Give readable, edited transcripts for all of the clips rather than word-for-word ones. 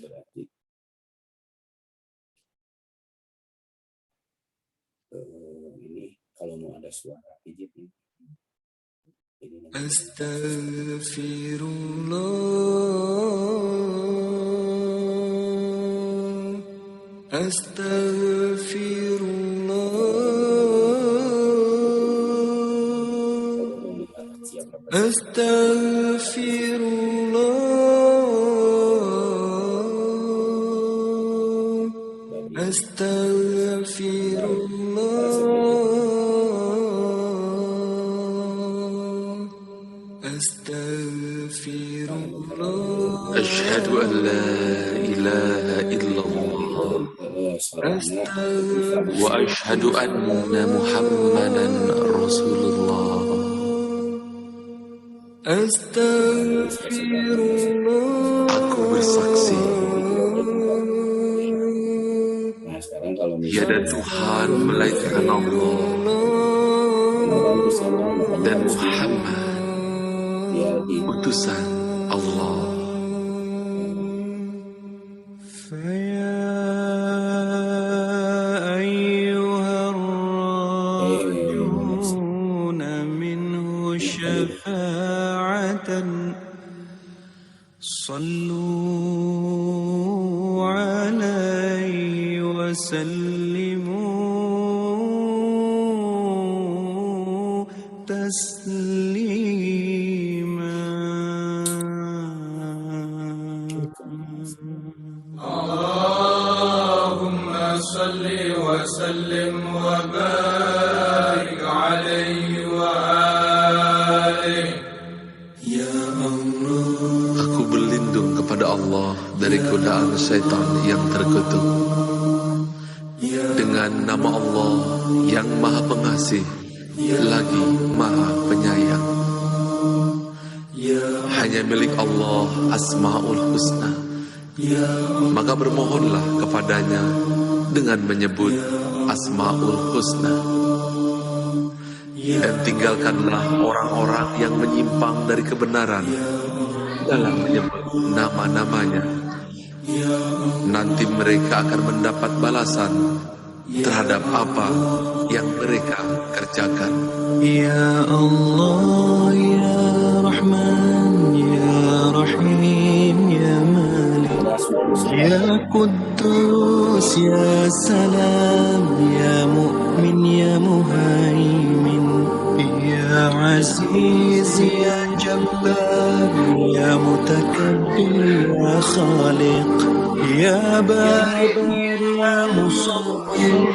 berarti ini kalau mau ada suara pijit ini. Astaghfirullah, astaghfirullah, astaghfirullah, astaghfirullah, astaghfirullah. Asyhadu an la ilaha illallah wa asyhadu anna Muhammadan Rasulullah. Astaghfirullah. Aku bersaksi tiada Tuhan melainkan Allah dan Muhammad utusan Allah. صلوا عليه وسلموا تسليما. اللهم صل وسلم وبارك عليه وآله. Aku berlindung kepada Allah dari godaan syaitan yang terkutuk. Dengan nama Allah yang Maha Pengasih lagi Maha Penyayang. Hanya milik Allah Asmaul Husna. Maka bermohonlah kepadanya dengan menyebut Asmaul Husna. Dan tinggalkanlah orang-orang yang menyimpang dari kebenaran dalam menyebut nama-namanya. Nanti mereka akan mendapat balasan terhadap apa yang mereka kerjakan. Ya Allah, Ya Rahman, Ya Rahim, Ya Malik, Ya Quddus, Ya Salam, Ya Mu'min, Ya Muhaimin, Ya Aziz, Ya Jabbar, Ya Mutakabbir, Ya Khaliq, Ya Bari, Ya Musawwir,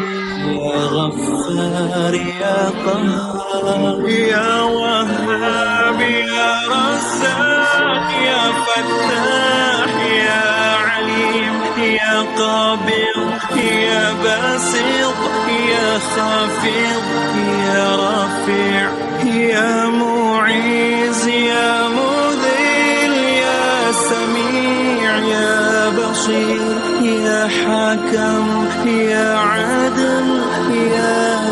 Ya Ghaffar, Ya Qahhar, Ya Wahhab, Ya Razzaq, Ya Fattah, Ya Alim, Ya Qabid, Ya Basit, Ya Khafid, Ya Rafi', Ya Mu'iz, Ya Mudhil, Ya Sami', Ya Basir, Ya Hakam, Ya Adil, Ya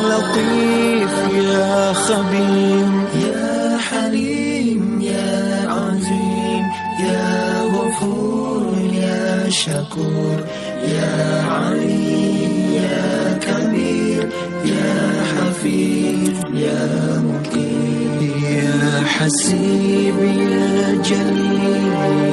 Latif, Ya Khabir, Ya Halim, Ya Azim, Ya Ghafur, Ya Shakur, Ya Alim, Ya Kabir, Ya Hafiz, Ya Muqim, Ya Hasib, Ya Jalil,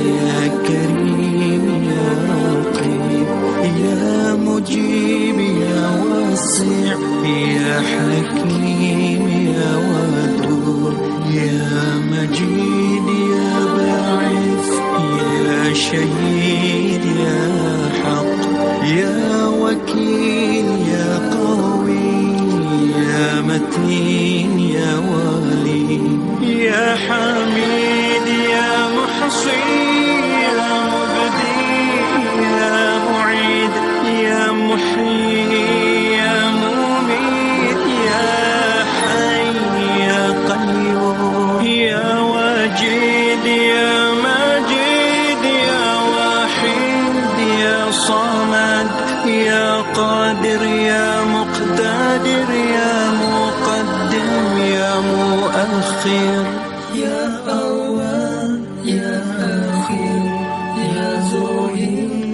Ya Karim, Ya Raqib, Ya Mujib, Ya Wasi', Ya Hakim, Ya Wadud, Ya Majid, Ya Ba'ith, Ya Shahid, Ya Haq, Ya Wakil, Ya Qawi, Ya Matin, Ya Wali, Ya Hamid, Ya Muhsi, Ya Mubdi, Ya Mu'id, Ya Muhyi, Ya Mumit, Ya Hayy, Ya Qayyum, Ya Wajid, Ya Majid, Ya Wahid, Ya Samad, Ya Qadir, Ya Muqtadir, Ya Muqaddim, Ya Muakhir, Ya Awwal, Ya Akhir, Ya Zuhir,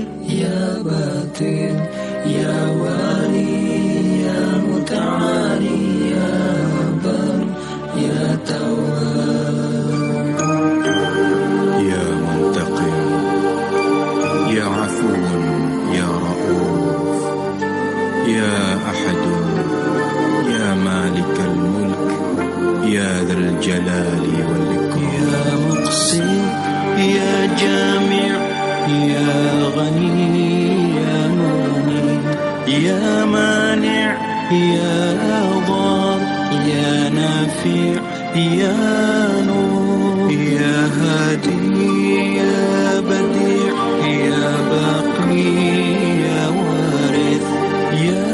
الجلال والإكرام يا مقسم يا جامع يا غني يا مغني يا مانع يا ضار يا نافع يا نور يا هادي يا بديع يا باقي يا وارث يا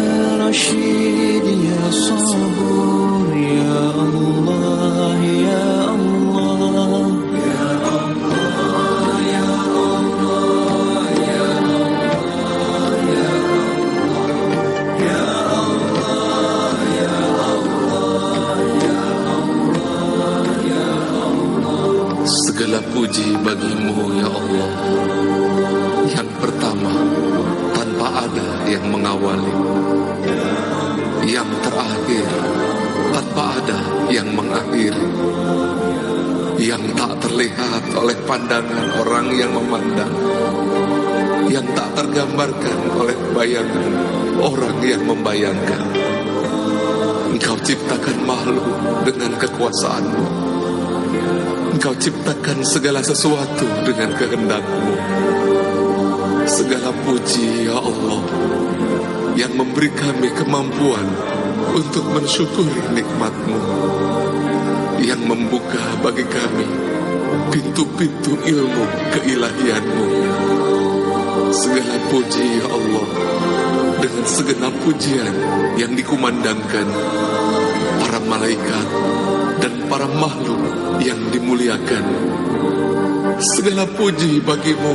رشيد يا صبور يا الله يا الله يا الله يا الله يا الله يا الله يا الله يا الله يا الله يا الله. Segala puji bagimu ya Allah, yang pertama tanpa ada yang mengawali, yang terakhir tanpa ada yang mengakhiri, yang tak terlihat oleh pandangan orang yang memandang, yang tak tergambarkan oleh bayangan orang yang membayangkan. Engkau ciptakan makhluk dengan kekuasaanmu. Engkau ciptakan segala sesuatu dengan kehendak-Mu. Segala puji ya Allah yang memberi kami kemampuan untuk mensyukuri nikmat-Mu, yang membuka bagi kami pintu-pintu ilmu keilahian-Mu. Segala puji ya Allah dengan segenap pujian yang dikumandangkan para malaikat dan para makhluk yang dimuliakan. Segala puji bagimu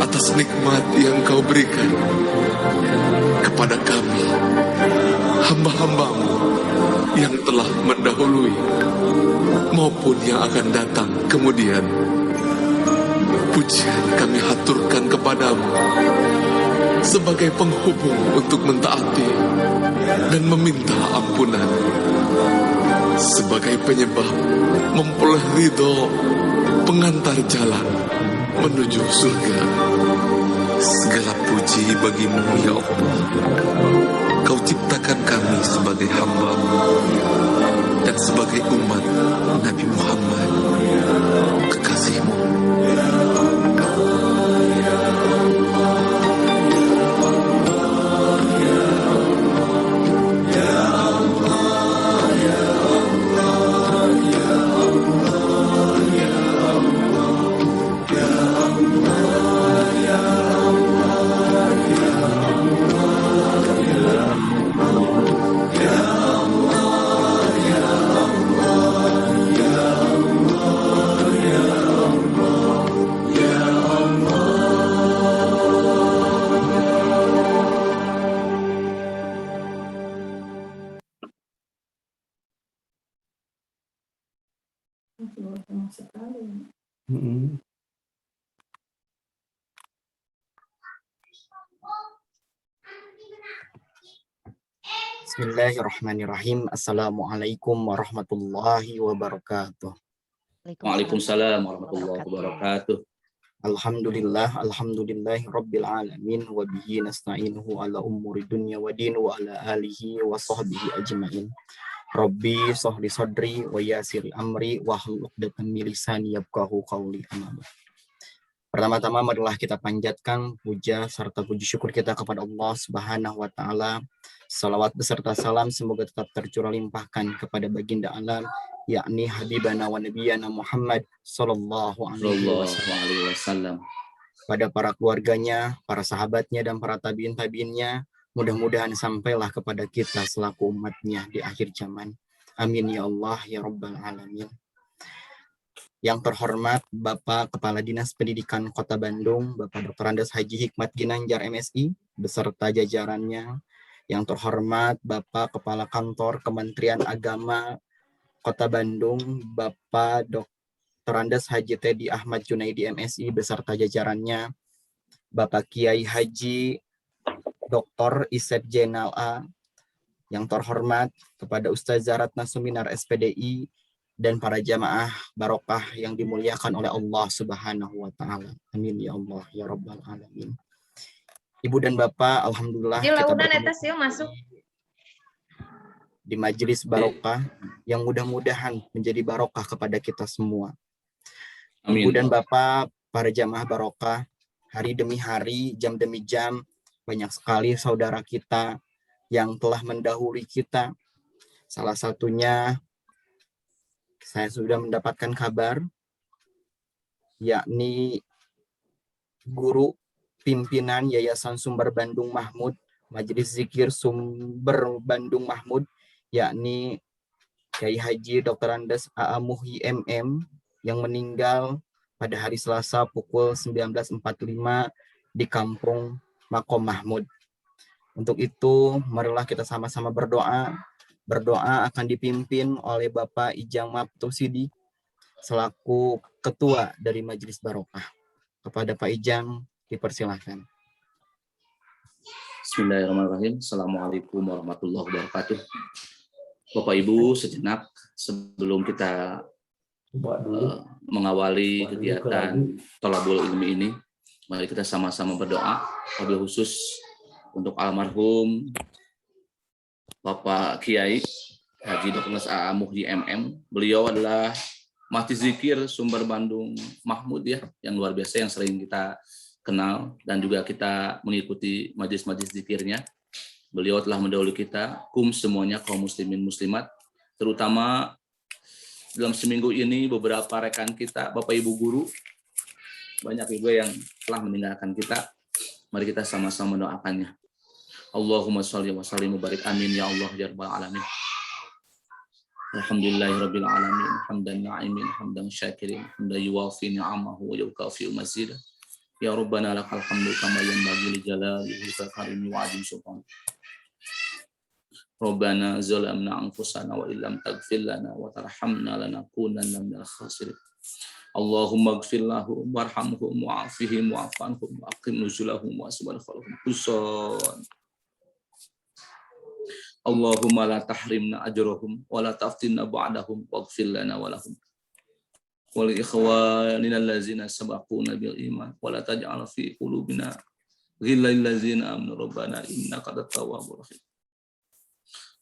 atas nikmat yang Kau berikan kepada kami, hamba-hamba-Mu yang telah mendahului maupun yang akan datang kemudian. Pujian kami haturkan kepadamu sebagai penghubung untuk mentaati dan meminta ampunan, sebagai penyebab memperoleh ridho, pengantar jalan menuju surga. Segala puji bagimu ya Allah. Kau ciptakan kami sebagai hamba-Mu dan sebagai umat Nabi Muhammad, kekasih-Mu. Bismillahirrahmanirrahim. Assalamualaikum warahmatullahi wabarakatuh. Waalaikumsalam warahmatullahi wabarakatuh. Alhamdulillahi rabbil alamin wa bihi nasta'inuhu ala umuri dunya wa din wa ala alihi wa sahbihi ajma'in. Rabbi sahli sadri wa yasiri amri wa hlul 'uqdatam min lisani yafqahu qawli. Pertama-tama marilah kita panjatkan puja serta puji syukur kita kepada Allah Subhanahu wa taala. Salawat beserta salam semoga tetap tercurah limpahkan kepada baginda alam, yakni habibana wa nabiyana Muhammad sallallahu alaihi wasallam. Pada para keluarganya, para sahabatnya dan para tabiin-tabiinnya, mudah-mudahan sampailah kepada kita selaku umatnya di akhir zaman. Amin ya Allah ya rabbal alamin. Yang terhormat Bapak Kepala Dinas Pendidikan Kota Bandung, Bapak Dr. Andes Haji Hikmat Ginanjar MSI, beserta jajarannya. Yang terhormat Bapak Kepala Kantor Kementerian Agama Kota Bandung, Bapak Dr. Andes Haji Teddy Ahmad Junaidi MSI, beserta jajarannya. Bapak Kiai Haji Dr. Isep Jenal A. Yang terhormat kepada Ustazah Ratna Suminar SPDI, dan para jamaah barokah yang dimuliakan oleh Allah Subhanahu wa taala. Amin ya Allah ya rabbal alamin. Ibu dan Bapak, alhamdulillah kita bertemu. masuk. di majelis barokah yang mudah-mudahan menjadi barokah kepada kita semua. Ibu dan Bapak, para jamaah barokah, hari demi hari, jam demi jam, banyak sekali saudara kita yang telah mendahului kita. Salah satunya, saya sudah mendapatkan kabar, yakni guru pimpinan Yayasan Sumber Bandung Mahmud, Majelis Zikir Sumber Bandung Mahmud, yakni Kiai Haji Dr. Andes A.A. Muhyi MM, yang meninggal pada hari Selasa pukul 19.45 di Kampung Makom Mahmud. Untuk itu, marilah kita sama-sama berdoa. Berdoa akan dipimpin oleh Bapak Ijang Maptu Sidik selaku ketua dari Majelis Barokah. Kepada Pak Ijang, dipersilahkan. Bismillahirrahmanirrahim. Assalamualaikum warahmatullahi wabarakatuh. Bapak Ibu, sejenak sebelum kita mengawali kegiatan Thalabul Ilmi ini, mari kita sama-sama berdoa, wabil khusus untuk almarhum Bapak Kiai Haji Dr. A.A. Muhyi MM. Beliau adalah Majelis Zikir Sumber Bandung Mahmud ya, yang luar biasa yang sering kita kenal dan juga kita mengikuti majelis-majelis zikirnya. Beliau telah mendahului kita, semuanya kaum muslimin muslimat, terutama dalam seminggu ini beberapa rekan kita, Bapak Ibu guru, banyak juga yang telah meninggalkan kita. Mari kita sama-sama mendoakannya. Allahumma sholli wa sallim wa barik amin ya Allah ya rabbal alamin. Alhamdulillahirabbil alamin, hamdan na'imin, hamdan syakirin, hamdan yuwafi ni'amahu wa yukafi mazidah. Ya Rabbana lakal hamdu kama yanbaghi li jalalihi wa karimi wa 'azim sultan. Rabbana zalamna anfusana wa illam taghfir lana wa tarhamna lanakunanna minal khasirin. Allahumma ighfir lahum warhamhum wa'afihim wa'afanhum wa aqim nuzulahum wa subhanahum kusan. Allahumma la tahrimna ajrahum wa la taftinna ba'dahum waghfir lana wa lahum. Wal ikhwanina allazina sabaquna bil iman wa la taj'al fi qulubina ghillal ladzina amanu rabbana innaka at-tawwabur rahim.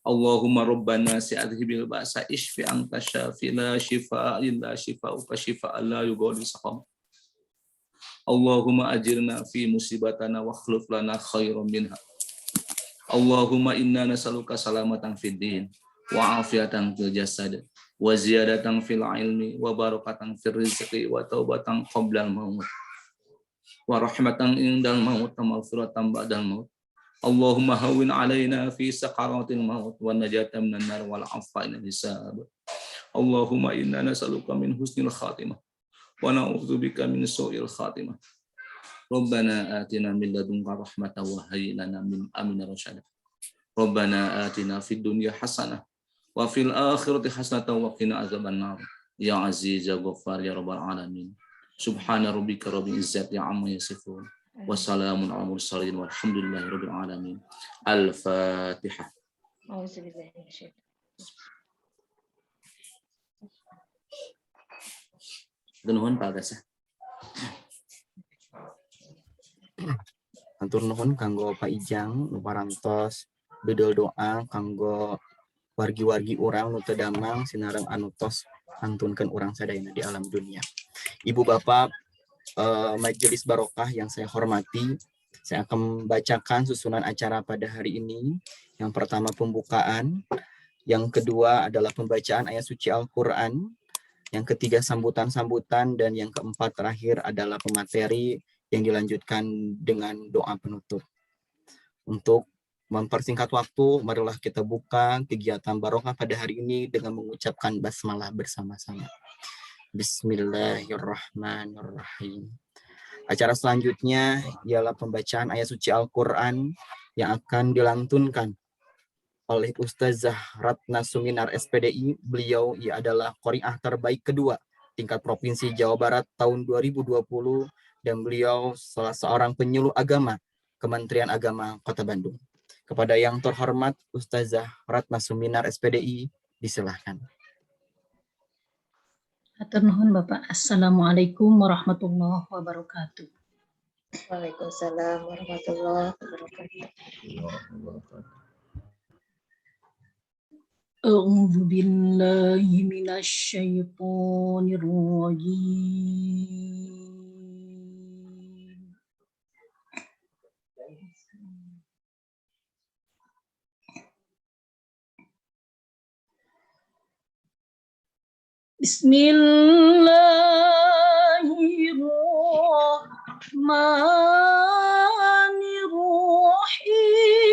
Allahumma rabbana si'adhibil ba'sa ishfi anta syafi la shifaa illa shifaa'uka shifaa'an la yughadiru saqam. Allahumma ajirna fi musibatana wa akhlif lana khairan minha. Allahumma inna nas'aluka salamatan fid din wa afiyatan fil jasad wa ziyadatan fil ilmi wa barakatan fil rizqi wa taubatan qabla al maut wa rahmatan indal maut wa maghfiratan ba'dal maut. Allahumma hawwin alaina fi sakaratil maut wa najatan minan nar wal afwa inal hisab. Allahumma inna nas'aluka min husnil khatimah wa na'udzubika min su'il khatimah. Rabbana atina min ladunka rahmatan wa hayyi lana min amrina rasyada. Rabbana atina fid dunya hasanah wa fil akhirati hasanatan wa qina azabannar. Ya aziz ya ghaffar ya rabbal alamin. Subhana rabbika rabbil izzati amma yasifun. Wassalamun ala mursalin walhamdulillahi rabbil alamin. Al-Fatihah. Nuhun Pak Gasah. Atur nuhun kanggo Pak Ijang nu parantos bedol doa kanggo wargi-wargi urang nu teu damang sinareng anu tos antunkeun urang sadayana di alam dunia. Ibu Bapak Majelis Barokah yang saya hormati, saya akan membacakan susunan acara pada hari ini. Yang pertama pembukaan, yang kedua adalah pembacaan ayat suci Al-Quran, yang ketiga sambutan-sambutan, dan yang keempat terakhir adalah pemateri yang dilanjutkan dengan doa penutup. Untuk mempersingkat waktu, marilah kita buka kegiatan barokah pada hari ini dengan mengucapkan basmalah bersama-sama. Bismillahirrahmanirrahim. Acara selanjutnya ialah pembacaan ayat suci Al-Quran yang akan dilantunkan oleh Ustazah Ratna Suminar SPDI. Beliau adalah qori'ah terbaik kedua tingkat Provinsi Jawa Barat tahun 2020 dan beliau salah seorang penyuluh agama Kementerian Agama Kota Bandung. Kepada yang terhormat Ustazah Ratna Suminar SPDI, disilahkan. Hatur nuhun Bapak. Assalamualaikum warahmatullahi wabarakatuh. Waalaikumsalam warahmatullahi wabarakatuh. أعوذ بالله من الشيطان الرجيم بسم الله الرحمن الرحيم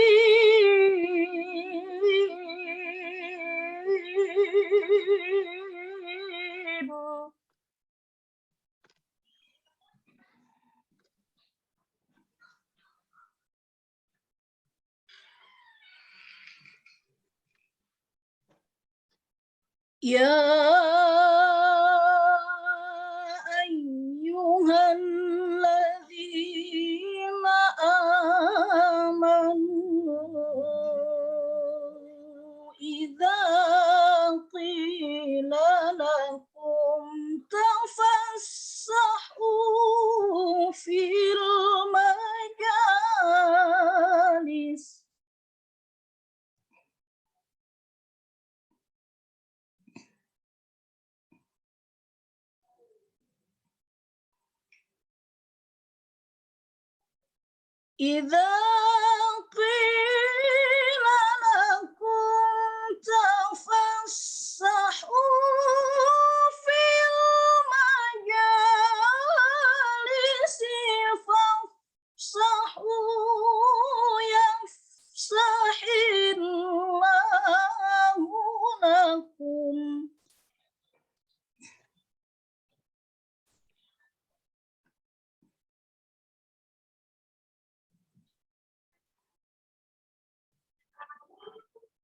يا أيها الذين آمنوا إذا قيل لكم تفسحوا في المجالس إذا قيل لكم تفسحوا في المجالس فافسحوا يفسح الله لكم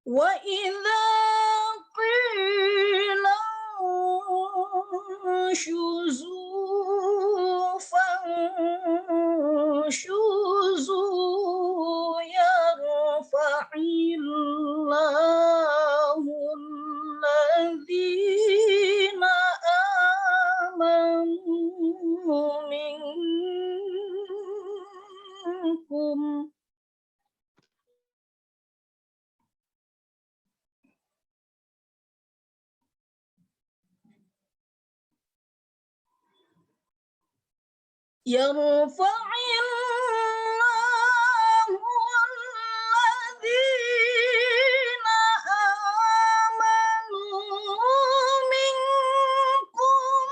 وإذا قيل انشزوا فانشزوا يرفع الله الذين آمنوا منكم يرفع الله الذين آمنوا منكم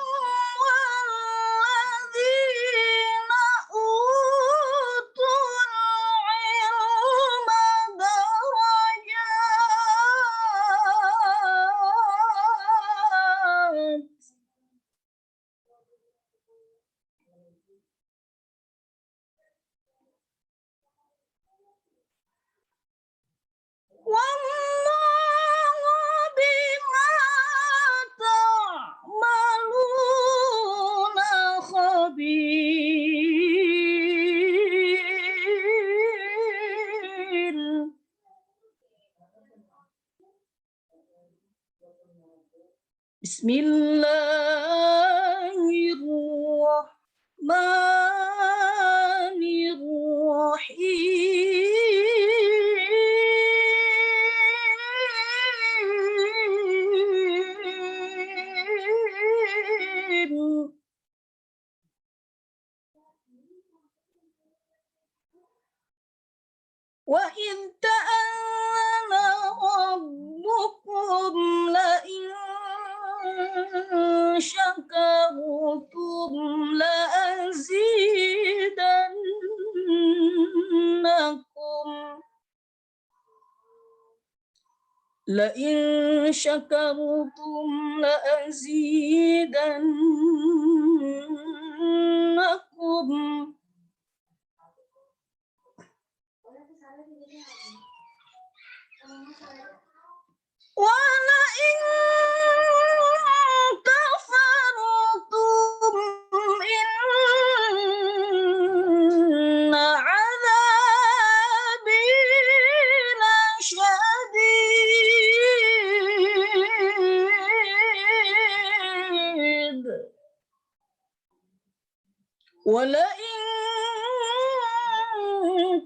والذين أوتوا العلم درجات والله بما تعملون خبير بسم الله الرحمن الرحيم وإذ تأذن ربكم لئن شكرتم لأزيدنكم لئن شكرتم لأزيدنكم ولئن كفرتم إن عذابي لشديد ولئن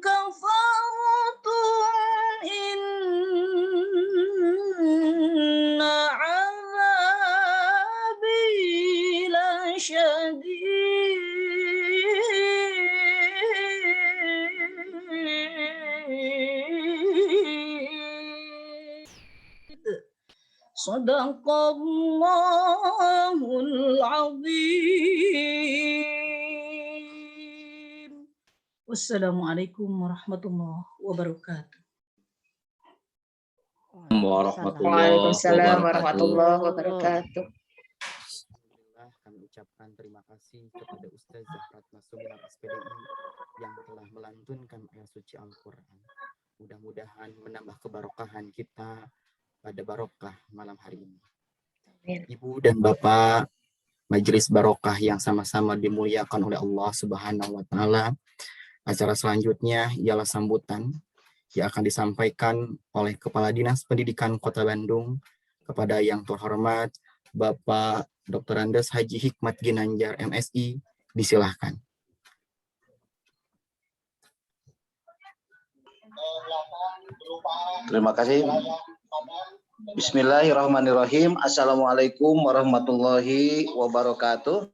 كفرتم إن Sadaqallahul azim. Wassalamualaikum warahmatullahi wabarakatuh. Waalaikumsalam warahmatullahi wabarakatuh. Alhamdulillah, kami ucapkan terima kasih kepada Ustazah Ratna Sumirat SPDI yang telah melantunkan ayat suci Al-Quran. Mudah-mudahan menambah kebarokahan kita pada barokah malam hari ini. Amin. Ibu dan Bapak Majelis Barokah yang sama-sama dimuliakan oleh Allah Subhanahu wa Ta'ala, acara selanjutnya ialah sambutan yang akan disampaikan oleh Kepala Dinas Pendidikan Kota Bandung kepada yang terhormat Bapak Dr. Andes Haji Hikmat Ginanjar MSI. Disilahkan. Terima kasih. Bismillahirrahmanirrahim. Assalamualaikum warahmatullahi wabarakatuh.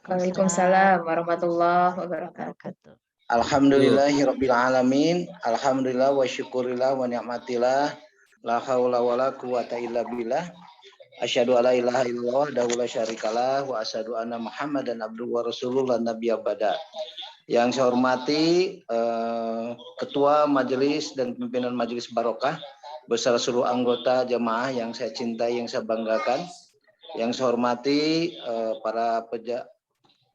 Waalaikumsalam warahmatullahi wabarakatuh. Alhamdulillahirabbil alamin. Alhamdulillah wa syukurillah wa ni'matillah. La haula wala quwata illa billah. Asyhadu alla ilaha illallah wa la syarikalah wa asyhadu anna Muhammadan abduhu wa rasulullah nabiyya ba'da. Yang saya hormati Ketua Majelis dan pimpinan Majelis Barokah beserta seluruh anggota jemaah yang saya cintai, yang saya banggakan. Yang saya hormati para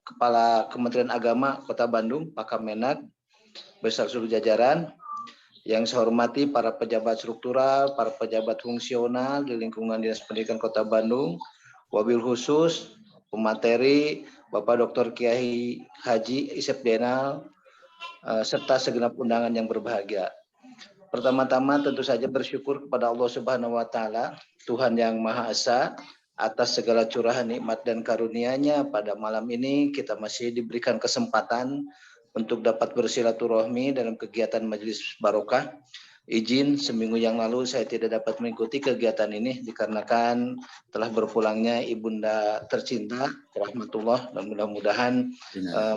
Kepala Kementerian Agama Kota Bandung, Pak Kamenag, beserta seluruh jajaran. Yang saya hormati para pejabat struktural, para pejabat fungsional di lingkungan Dinas Pendidikan Kota Bandung, wabil khusus pemateri Bapak Dr. Kiai Haji Isep Denal, serta segenap undangan yang berbahagia. Pertama-tama tentu saja bersyukur kepada Allah Subhanahu wa Ta'ala, Tuhan yang Maha Esa, atas segala curahan nikmat dan karunia-Nya. Pada malam ini kita masih diberikan kesempatan untuk dapat bersilaturahmi dalam kegiatan Majelis Barokah. Izin, seminggu yang lalu saya tidak dapat mengikuti kegiatan ini dikarenakan telah berpulangnya ibunda tercinta, rahmatullah, dan mudah-mudahan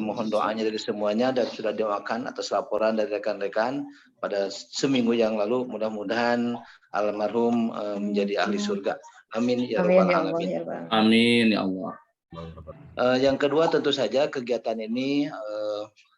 mohon doanya dari semuanya dan sudah doakan atas laporan dari rekan-rekan pada seminggu yang lalu. Mudah-mudahan almarhum menjadi ahli surga. Amin ya rabbal alamin. Amin ya Allah. Yang kedua tentu saja kegiatan ini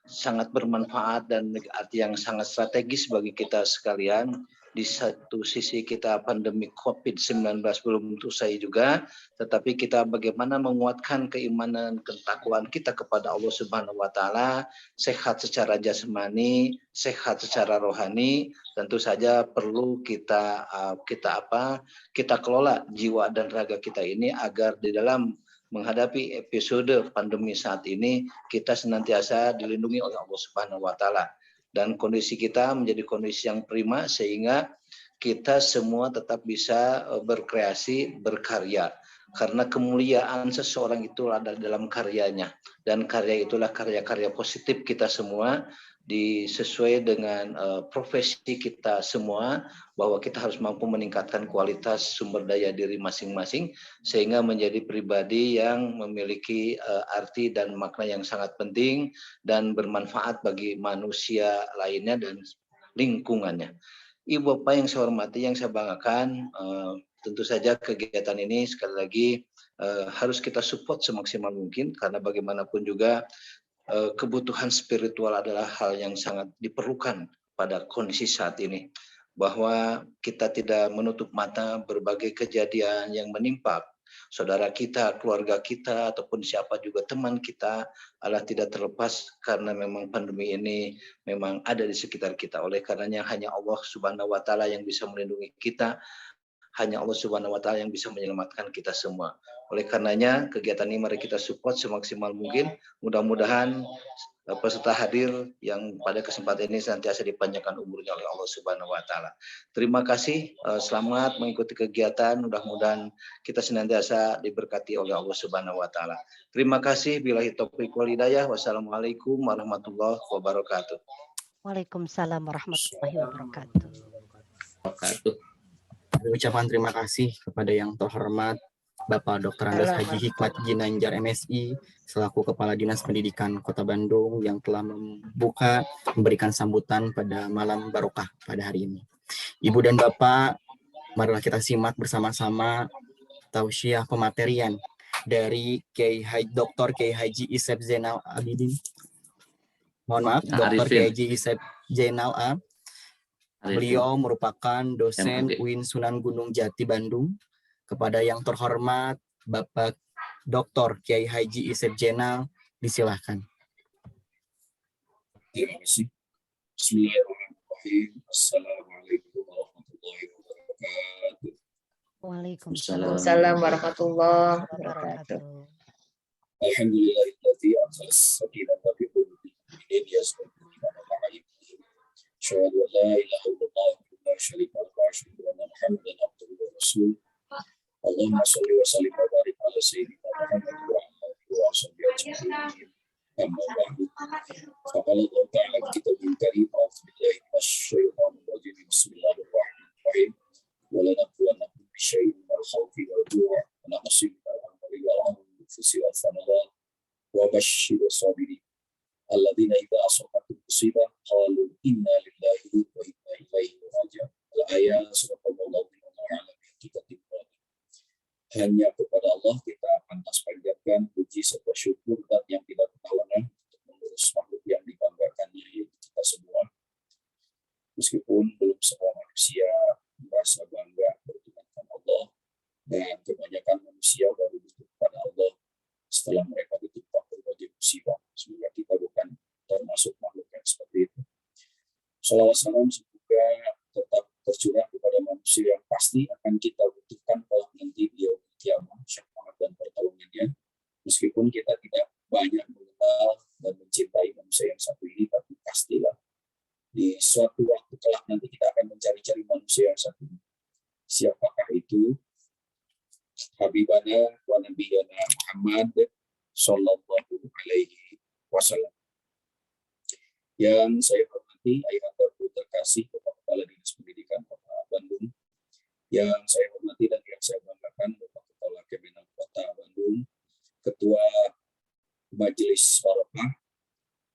sangat bermanfaat dan arti yang sangat strategis bagi kita sekalian. Di satu sisi kita pandemi COVID-19 belum selesai juga, tetapi kita bagaimana menguatkan keimanan, ketakwaan kita kepada Allah Subhanahu wa Ta'ala, sehat secara jasmani, sehat secara rohani. Tentu saja perlu kita kelola jiwa dan raga kita ini agar di dalam menghadapi episode pandemi saat ini kita senantiasa dilindungi oleh Allah Subhanahu wa Ta'ala dan kondisi kita menjadi kondisi yang prima sehingga kita semua tetap bisa berkreasi, berkarya, karena kemuliaan seseorang itu ada dalam karyanya dan karya itulah karya-karya positif kita semua, sesuai dengan profesi kita semua, bahwa kita harus mampu meningkatkan kualitas sumber daya diri masing-masing sehingga menjadi pribadi yang memiliki arti dan makna yang sangat penting dan bermanfaat bagi manusia lainnya dan lingkungannya. Ibu Bapak yang saya hormati, yang saya banggakan, tentu saja kegiatan ini sekali lagi harus kita support semaksimal mungkin, karena bagaimanapun juga kebutuhan spiritual adalah hal yang sangat diperlukan pada kondisi saat ini, bahwa kita tidak menutup mata berbagai kejadian yang menimpa saudara kita, keluarga kita, ataupun siapa juga teman kita adalah tidak terlepas karena memang pandemi ini memang ada di sekitar kita. Oleh karenanya hanya Allah Subhanahu wa Ta'ala yang bisa melindungi kita, hanya Allah Subhanahu wa Ta'ala yang bisa menyelamatkan kita semua. Oleh karenanya kegiatan ini mari kita support semaksimal mungkin. Mudah-mudahan peserta hadir yang pada kesempatan ini senantiasa dipanjangkan umurnya oleh Allah Subhanahu wa Ta'ala. Terima kasih, selamat mengikuti kegiatan. Mudah-mudahan kita senantiasa diberkati oleh Allah Subhanahu wa Ta'ala. Terima kasih, billahi taufiq wal hidayah. Wassalamualaikum warahmatullahi wabarakatuh. Waalaikumsalam warahmatullahi wabarakatuh. Ucapan terima kasih kepada yang terhormat Bapak Dr. Andes Haji Hikmat Ginanjar MSI selaku Kepala Dinas Pendidikan Kota Bandung yang telah memberikan sambutan pada malam barokah pada hari ini. Ibu dan Bapak Marilah kita simak bersama-sama tausiah pematerian dari Dr. Kiai Haji Isep Zainal Abidin. Mohon maaf, Dr. Kiai Haji Isep Zainal A. Beliau merupakan dosen UIN Sunan Gunung Jati Bandung. Kepada yang terhormat Bapak Dr. Kiai Haji Isep Zainal, disilahkan. Terima kasih. Bismillahirrahmanirrahim. Assalamualaikum warahmatullahi wabarakatuh. Waalaikumsalam warahmatullahi wabarakatuh. Alhamdulillahilladzi anzala as-sakinata fi qulubil mu'minin yasbiquna al-ghaib. Asyhadu an la ilaha illallah wa la syarika lahu wa asyhadu anna Muhammadan abduhu wa rasuluh. Allahumma shalli wa sallim wa barik ala sayyidina Muhammad wa ala alihi wa sahbihi ajma'in. Amma ba'du. Faqala Allah ta'ala fi kitabil karim a'udzu billahi minasyaitonir rajim. Bismillahirrahmanirrahim. Wa la nabluwannakum bi syai'in minal khawfi wal ju'i wa naqsin minal amwali wal anfusi wath thamarat wa basyshiril sabirin. Alladzina idza asabatuhum musibah qalu inna lillahi wa inna ilaihi raji'un. Al-ayat surah Al-Baqarah ala hakikatin. Hanya kepada Allah kita pantas panjatkan puji serta syukur dan yang tidak tertawanan untuk mengurus makhluk yang dibanggakannya, yaitu kita semua. Meskipun belum semua manusia merasa bangga bertuhankan Allah, dan kebanyakan manusia baru butuh kepada Allah setelah mereka ditimpa berbagai musibah. Semoga kita bukan termasuk makhluk yang seperti itu. Salawat salam semoga tetap tercurah kepada manusia yang pasti akan kita butuhkan kalau nanti di yaumul kiamah, syafaat dan pertolongannya. Meskipun kita tidak banyak mengenal dan mencintai manusia yang satu ini, tapi pastilah di suatu waktu kelak nanti kita akan mencari-cari manusia yang satu ini. Siapakah itu? Habibana wa nabiyana Muhammad sallallahu alaihi wasallam. Yang saya hormati Ayahanda Guru terkasih Bapak Kepala Dinas Pendidikan Kota Bandung, yang saya hormati dan yang saya banggakan Bapak Kepala Kemenak Kota Bandung, Ketua Majelis Barokah,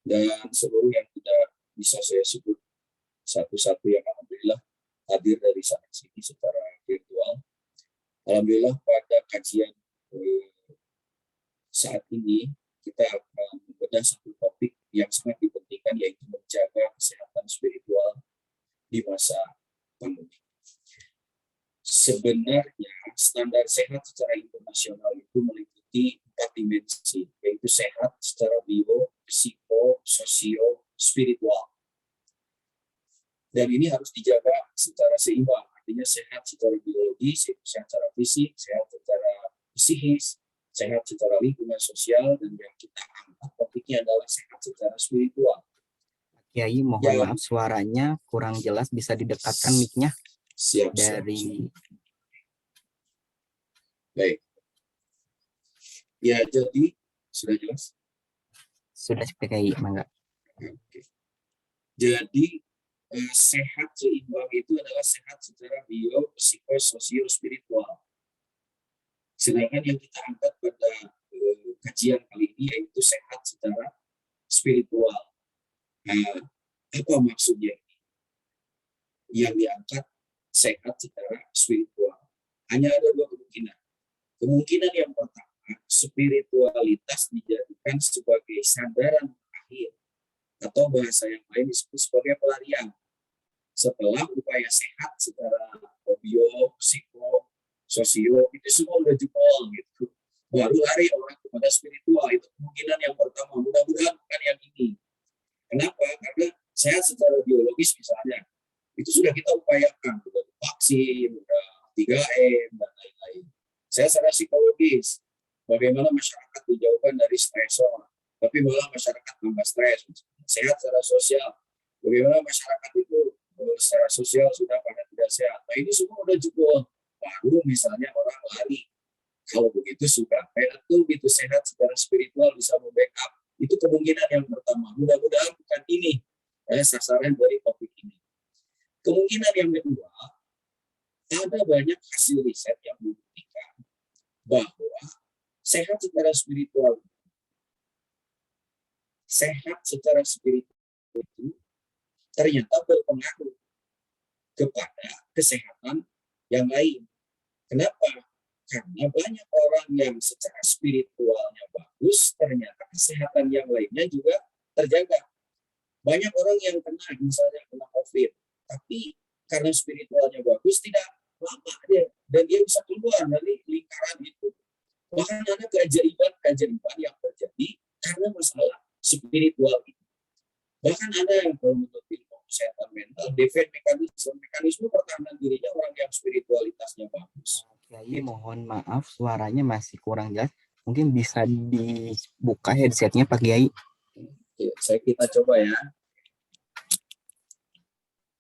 dan seluruh yang tidak bisa saya sebut satu-satu yang alhamdulillah hadir dari sana sini secara virtual. Alhamdulillah pada kajian saat ini kita akan membedah satu topik yang sangat dipentingkan, yaitu menjaga kesehatan spiritual di masa pandemi. Sebenarnya standar sehat secara internasional itu meliputi 4 dimensi, yaitu sehat secara bio, psiko, sosio, spiritual. Dan ini harus dijaga secara seimbang, artinya sehat secara biologis, sehat secara fisik, sehat secara psikis, sehat secara lingkungan sosial, dan yang kita angkat topiknya adalah sehat secara spiritual. Kiai, mohon maaf suaranya kurang jelas, bisa didekatkan mic-nya. Siap. Baik. Ya, jadi sudah jelas? Sudah, Kiai, mangga. Oke. Jadi sehat seimbang itu adalah sehat secara bio, psiko, sosio, spiritual. Sedangkan yang kita angkat pada kajian kali ini yaitu sehat secara spiritual. Nah, apa maksudnya ini? Yang diangkat sehat secara spiritual. Hanya ada 2 kemungkinan. Kemungkinan yang pertama, spiritualitas dijadikan sebagai sandaran akhir, atau bahasa yang lain disebut sebagai pelarian. Setelah upaya sehat secara bio, psiko, sosio, itu semua udah jebol gitu. Baru lari orang kepada spiritual, itu kemungkinan yang pertama. Mudah-mudahan bukan yang ini. Kenapa? Karena sehat secara biologis misalnya, itu sudah kita upayakan, sudah vaksin, sudah 3M, dan lain-lain. Sehat secara psikologis, bagaimana masyarakat dijauhkan dari stresor, tapi malah masyarakat tambah stres. Sehat secara sosial, bagaimana masyarakat itu secara sosial sudah pada tidak sehat. Nah ini semua udah jebol. Baru misalnya orang lari. Kalau begitu sudah itu gitu, sehat secara spiritual bisa membackup. Itu kemungkinan yang pertama. Mudah-mudahan bukan ini sasaran dari topik ini. Kemungkinan yang kedua, ada banyak hasil riset yang membuktikan bahwa sehat secara spiritual itu ternyata berpengaruh kepada kesehatan yang lain. Kenapa? Karena banyak orang yang secara spiritualnya bagus, ternyata kesehatan yang lainnya juga terjaga. Banyak orang yang kena, misalnya kena COVID, tapi karena spiritualnya bagus, tidak lama dia, dan dia bisa keluar dari lingkaran itu. Bahkan ada keajaiban yang terjadi karena masalah spiritual itu. Bahkan ada yang kalau menurut ilmu kesehatan mental, defense mekanisme pertahanan dirinya orang yang spiritualitasnya bagus. Kiai, mohon maaf suaranya masih kurang jelas. Mungkin bisa dibuka headsetnya Pak Kiai. Oke, kita coba ya.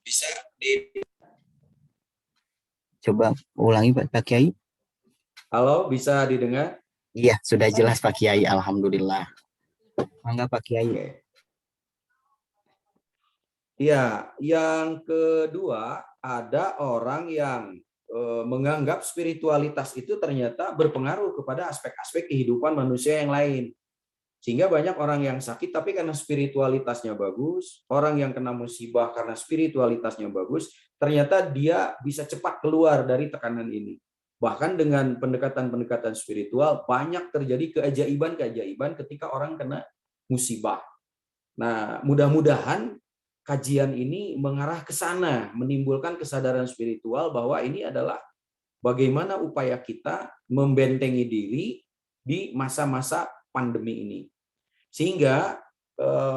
Bisa Coba ulangi Pak Kiai. Halo, bisa didengar? Iya, sudah jelas Pak Kiai. Alhamdulillah. Mangga Pak Kiai. Iya, yang kedua ada orang yang menganggap spiritualitas itu ternyata berpengaruh kepada aspek-aspek kehidupan manusia yang lain. Sehingga banyak orang yang sakit tapi karena spiritualitasnya bagus, orang yang kena musibah karena spiritualitasnya bagus, ternyata dia bisa cepat keluar dari tekanan ini. Bahkan dengan pendekatan-pendekatan spiritual banyak terjadi keajaiban-keajaiban ketika orang kena musibah. Nah, mudah-mudahan kajian ini mengarah ke sana, menimbulkan kesadaran spiritual bahwa ini adalah bagaimana upaya kita membentengi diri di masa-masa pandemi ini. Sehingga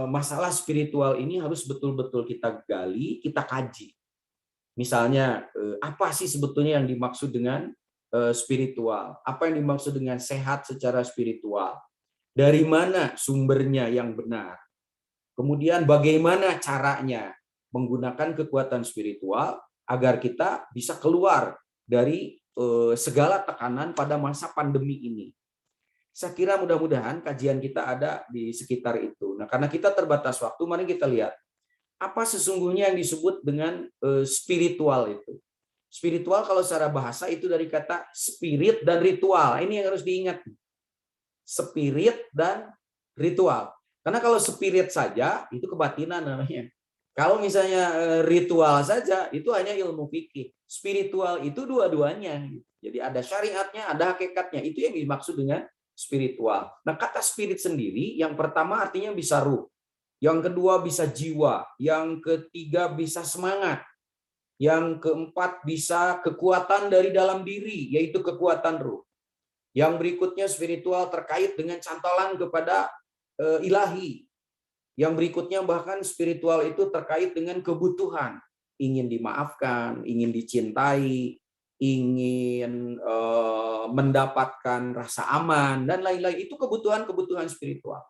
masalah spiritual ini harus betul-betul kita gali, kita kaji. Misalnya, apa sih sebetulnya yang dimaksud dengan spiritual? Apa yang dimaksud dengan sehat secara spiritual? Dari mana sumbernya yang benar? Kemudian bagaimana caranya menggunakan kekuatan spiritual agar kita bisa keluar dari segala tekanan pada masa pandemi ini. Saya kira mudah-mudahan kajian kita ada di sekitar itu. Nah, karena kita terbatas waktu, mari kita lihat apa sesungguhnya yang disebut dengan spiritual itu. Spiritual kalau secara bahasa itu dari kata spirit dan ritual. Ini yang harus diingat. Spirit dan ritual. Karena kalau spirit saja itu kebatinan namanya. Kalau misalnya ritual saja itu hanya ilmu fikih. Spiritual itu dua-duanya. Jadi ada syariatnya, ada hakikatnya. Itu yang dimaksud dengan spiritual. Nah, kata spirit sendiri yang pertama artinya bisa ruh. Yang kedua bisa jiwa. Yang ketiga bisa semangat. Yang keempat bisa kekuatan dari dalam diri, yaitu kekuatan ruh. Yang berikutnya spiritual terkait dengan cantolan kepada ilahi. Yang berikutnya bahkan spiritual itu terkait dengan kebutuhan, ingin dimaafkan, ingin dicintai, ingin mendapatkan rasa aman dan lain-lain. Itu kebutuhan-kebutuhan spiritual.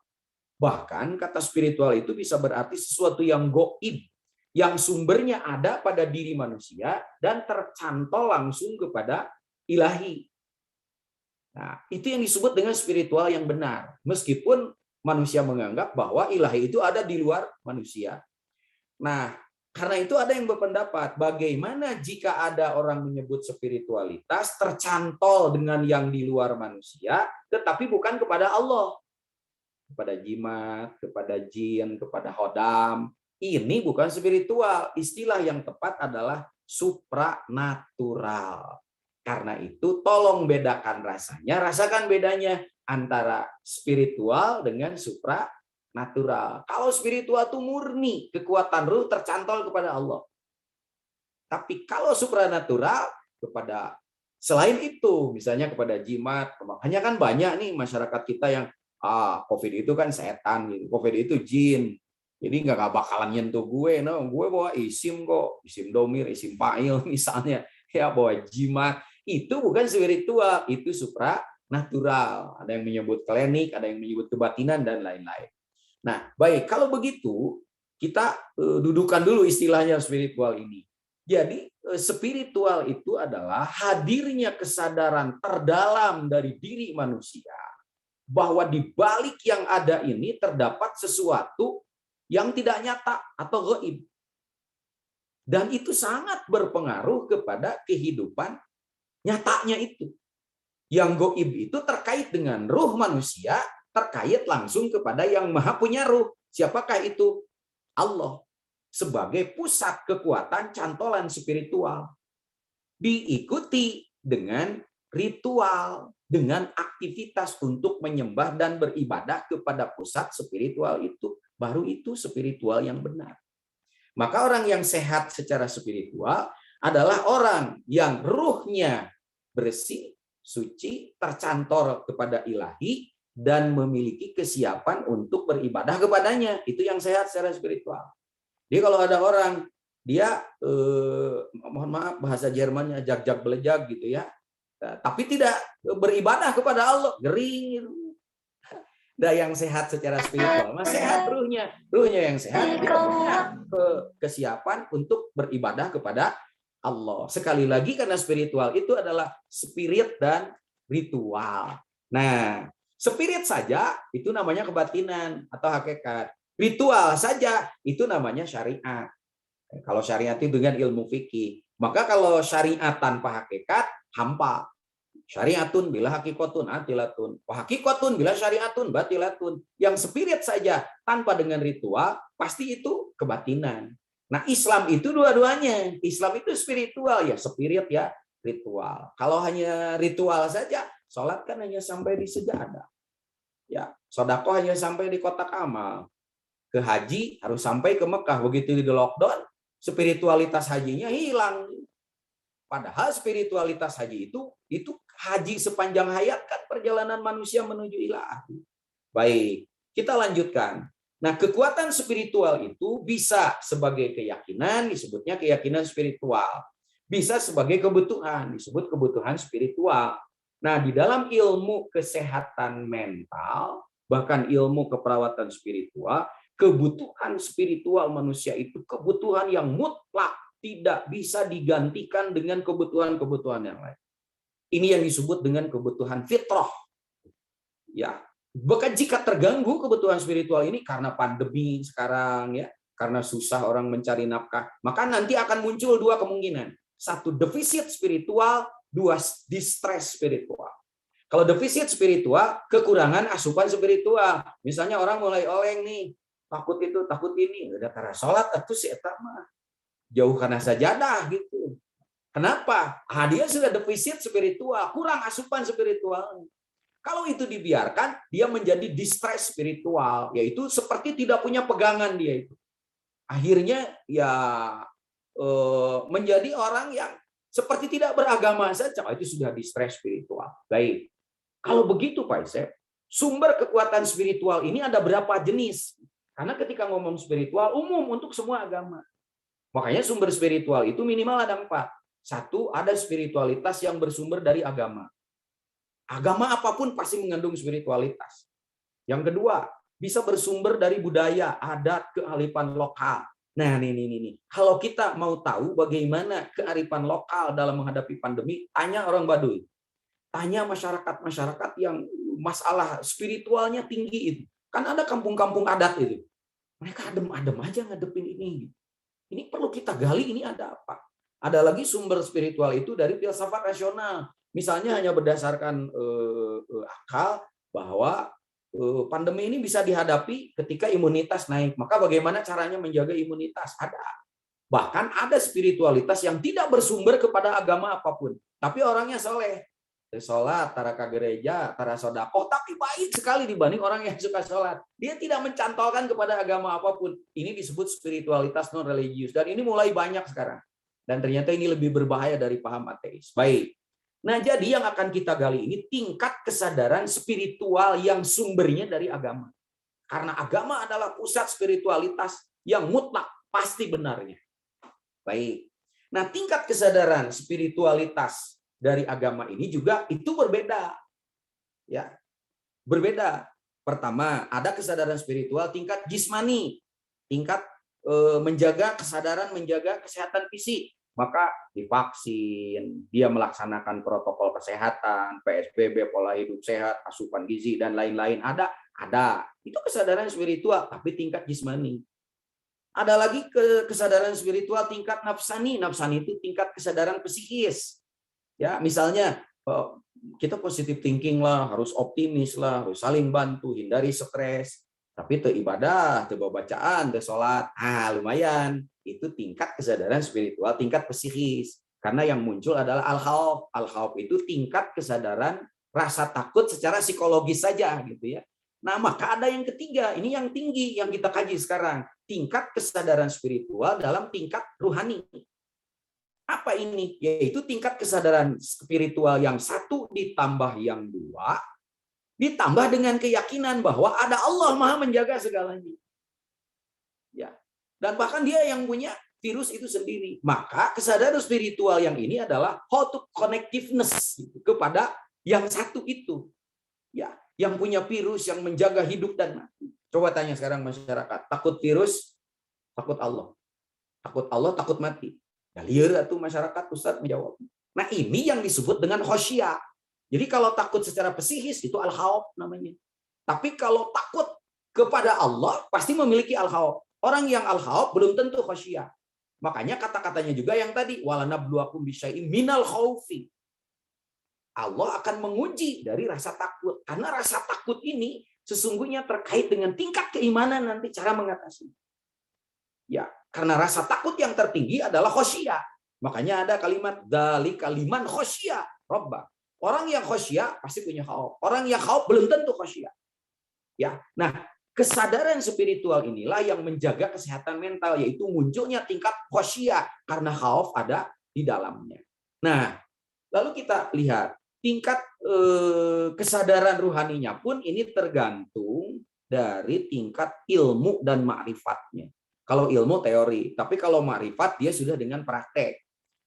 Bahkan kata spiritual itu bisa berarti sesuatu yang gaib, yang sumbernya ada pada diri manusia dan tercantol langsung kepada ilahi. Nah, itu yang disebut dengan spiritual yang benar. Meskipun manusia menganggap bahwa ilahi itu ada di luar manusia. Nah, karena itu ada yang berpendapat, bagaimana jika ada orang menyebut spiritualitas tercantol dengan yang di luar manusia, tetapi bukan kepada Allah. Kepada jimat, kepada jin, kepada hodam. Ini bukan spiritual. Istilah yang tepat adalah supranatural. Karena itu tolong bedakan rasanya, rasakan bedanya antara spiritual dengan supranatural. Kalau spiritual itu murni, kekuatan ruh tercantol kepada Allah. Tapi kalau supranatural kepada selain itu, misalnya kepada jimat, makanya kan banyak nih masyarakat kita yang COVID itu kan setan, gitu. COVID itu jin. Jadi nggak bakalan nyentuh gue, no. Gue bawa isim kok, isim domir, isim fa'il misalnya, ya bawa jimat. Itu bukan spiritual, itu supranatural. Ada yang menyebut klinik, ada yang menyebut kebatinan dan lain-lain. Nah, baik, kalau begitu kita dudukan dulu istilahnya spiritual ini. Jadi spiritual itu adalah hadirnya kesadaran terdalam dari diri manusia bahwa di balik yang ada ini terdapat sesuatu yang tidak nyata atau gaib. Dan itu sangat berpengaruh kepada kehidupan nyatanya itu. Yang gaib itu terkait dengan ruh manusia, terkait langsung kepada yang maha punya ruh. Siapakah itu? Allah. Sebagai pusat kekuatan cantolan spiritual. diikuti dengan ritual, dengan aktivitas untuk menyembah dan beribadah kepada pusat spiritual itu. Baru itu spiritual yang benar. Maka orang yang sehat secara spiritual adalah orang yang ruhnya bersih, suci, tercantor kepada ilahi, dan memiliki kesiapan untuk beribadah kepadanya. Itu yang sehat secara spiritual. Jadi kalau ada orang, dia, mohon maaf bahasa Jermannya, jag-jag belejag gitu ya, tapi tidak beribadah kepada Allah, gering. Nah, yang sehat secara spiritual, mas sehat ruhnya yang sehat, dia punya kesiapan untuk beribadah kepada Allah. Sekali lagi karena spiritual itu adalah spirit dan ritual. Nah, spirit saja itu namanya kebatinan atau hakikat. Ritual saja itu namanya syariat. Kalau syariat itu dengan ilmu fikih. Maka kalau syariat tanpa hakikat, hampa. Syariatun bila hakikatun atilatun. Hakikatun bila syariatun batilatun. Yang spirit saja tanpa dengan ritual, pasti itu kebatinan. Nah, Islam itu dua-duanya. Islam itu spiritual, ya spirit ya ritual. Kalau hanya ritual saja, sholat kan hanya sampai di sejadah. Ya, sedekah hanya sampai di kotak amal. Ke haji harus sampai ke Mekah. Begitu di lockdown, spiritualitas hajinya hilang. Padahal spiritualitas haji itu haji sepanjang hayat kan perjalanan manusia menuju ilahi. Baik, kita lanjutkan. Nah, kekuatan spiritual itu bisa sebagai keyakinan, disebutnya keyakinan spiritual. Bisa sebagai kebutuhan, disebut kebutuhan spiritual. Nah, di dalam ilmu kesehatan mental, bahkan ilmu keperawatan spiritual, kebutuhan spiritual manusia itu kebutuhan yang mutlak, tidak bisa digantikan dengan kebutuhan-kebutuhan yang lain. Ini yang disebut dengan kebutuhan fitrah. Ya, bahkan jika terganggu kebutuhan spiritual ini karena pandemi sekarang ya, karena susah orang mencari nafkah, maka nanti akan muncul dua kemungkinan. Satu, defisit spiritual, dua, distress spiritual. Kalau defisit spiritual, kekurangan asupan spiritual. Misalnya orang mulai oleng nih, takut itu, takut ini, udah karena sholat itu si eta mah jauh karena sajadah gitu. Kenapa? Dia sudah defisit spiritual, kurang asupan spiritual. Kalau itu dibiarkan, dia menjadi distress spiritual, yaitu seperti tidak punya pegangan dia itu. Akhirnya ya menjadi orang yang seperti tidak beragama saja. Itu sudah distress spiritual. Baik. Kalau begitu Pak Isep, sumber kekuatan spiritual ini ada berapa jenis? Karena ketika ngomong spiritual, umum untuk semua agama. Makanya sumber spiritual itu minimal ada 4. Satu, ada spiritualitas yang bersumber dari agama. Agama apapun pasti mengandung spiritualitas. Yang kedua, bisa bersumber dari budaya, adat, kearifan lokal. Nah, ini. Kalau kita mau tahu bagaimana kearifan lokal dalam menghadapi pandemi, tanya orang Baduy. Tanya masyarakat-masyarakat yang masalah spiritualnya tinggi itu. Kan ada kampung-kampung adat itu. Mereka adem-adem aja ngadepin ini. Ini perlu kita gali, ini ada apa? Ada lagi sumber spiritual itu dari filsafat rasional. Misalnya hanya berdasarkan akal bahwa pandemi ini bisa dihadapi ketika imunitas naik. Maka bagaimana caranya menjaga imunitas? Ada. Bahkan ada spiritualitas yang tidak bersumber kepada agama apapun. Tapi orangnya soleh. Sholat, tara ke gereja, tara sodakoh, tapi baik sekali dibanding orang yang suka sholat. Dia tidak mencantolkan kepada agama apapun. Ini disebut spiritualitas non-religius. Dan ini mulai banyak sekarang. Dan ternyata ini lebih berbahaya dari paham ateis. Baik. Nah, jadi yang akan kita gali ini tingkat kesadaran spiritual yang sumbernya dari agama. Karena agama adalah pusat spiritualitas yang mutlak, pasti benarnya. Baik. Nah, tingkat kesadaran spiritualitas dari agama ini juga itu berbeda. Ya. Berbeda. Pertama, ada kesadaran spiritual tingkat jismani, tingkat menjaga kesadaran, menjaga kesehatan fisik. Maka divaksin, dia melaksanakan protokol kesehatan, PSBB, pola hidup sehat, asupan gizi dan lain-lain ada. Itu kesadaran spiritual tapi tingkat jismani. Ada lagi kesadaran spiritual tingkat nafsani. Nafsani itu tingkat kesadaran psikis. Ya, misalnya kita positive thinking lah, harus optimis lah, harus saling bantu, hindari stres. Tapi itu ibadah, itu bacaan, itu sholat, lumayan. Itu tingkat kesadaran spiritual, tingkat psikis. Karena yang muncul adalah al-khauf. Al-khauf itu tingkat kesadaran rasa takut secara psikologis saja gitu ya. Nah, maka ada yang ketiga, ini yang tinggi yang kita kaji sekarang, tingkat kesadaran spiritual dalam tingkat ruhani. Apa ini? Yaitu tingkat kesadaran spiritual yang satu ditambah yang dua, ditambah dengan keyakinan bahwa ada Allah Maha menjaga segalanya. Ya. Dan bahkan dia yang punya virus itu sendiri. Maka kesadaran spiritual yang ini adalah how to connectiveness kepada yang satu itu. Ya, yang punya virus yang menjaga hidup dan mati. Coba tanya sekarang masyarakat, takut virus, takut Allah. Takut Allah, takut mati. Ya liar tuh masyarakat, Ustaz menjawab. Nah, ini yang disebut dengan khosyah. Jadi kalau takut secara psikis itu al-khauf namanya. Tapi kalau takut kepada Allah pasti memiliki al-khauf. Orang yang al-khauf belum tentu khosyah. Makanya kata-katanya juga yang tadi walanabluwakum bisyai'im minal khaufi. Allah akan menguji dari rasa takut. Karena rasa takut ini sesungguhnya terkait dengan tingkat keimanan nanti cara mengatasi. Ya, karena rasa takut yang tertinggi adalah khosyah. Makanya ada kalimat dzalika liman khosyah rabbah. Orang yang khosyah pasti punya khauf. Orang yang khauf belum tentu khosyah. Ya. Nah, kesadaran spiritual inilah yang menjaga kesehatan mental, yaitu munculnya tingkat khosyah karena khauf ada di dalamnya. Nah, lalu kita lihat tingkat kesadaran ruhaninya pun ini tergantung dari tingkat ilmu dan ma'rifatnya. Kalau ilmu teori, tapi kalau ma'rifat dia sudah dengan praktek.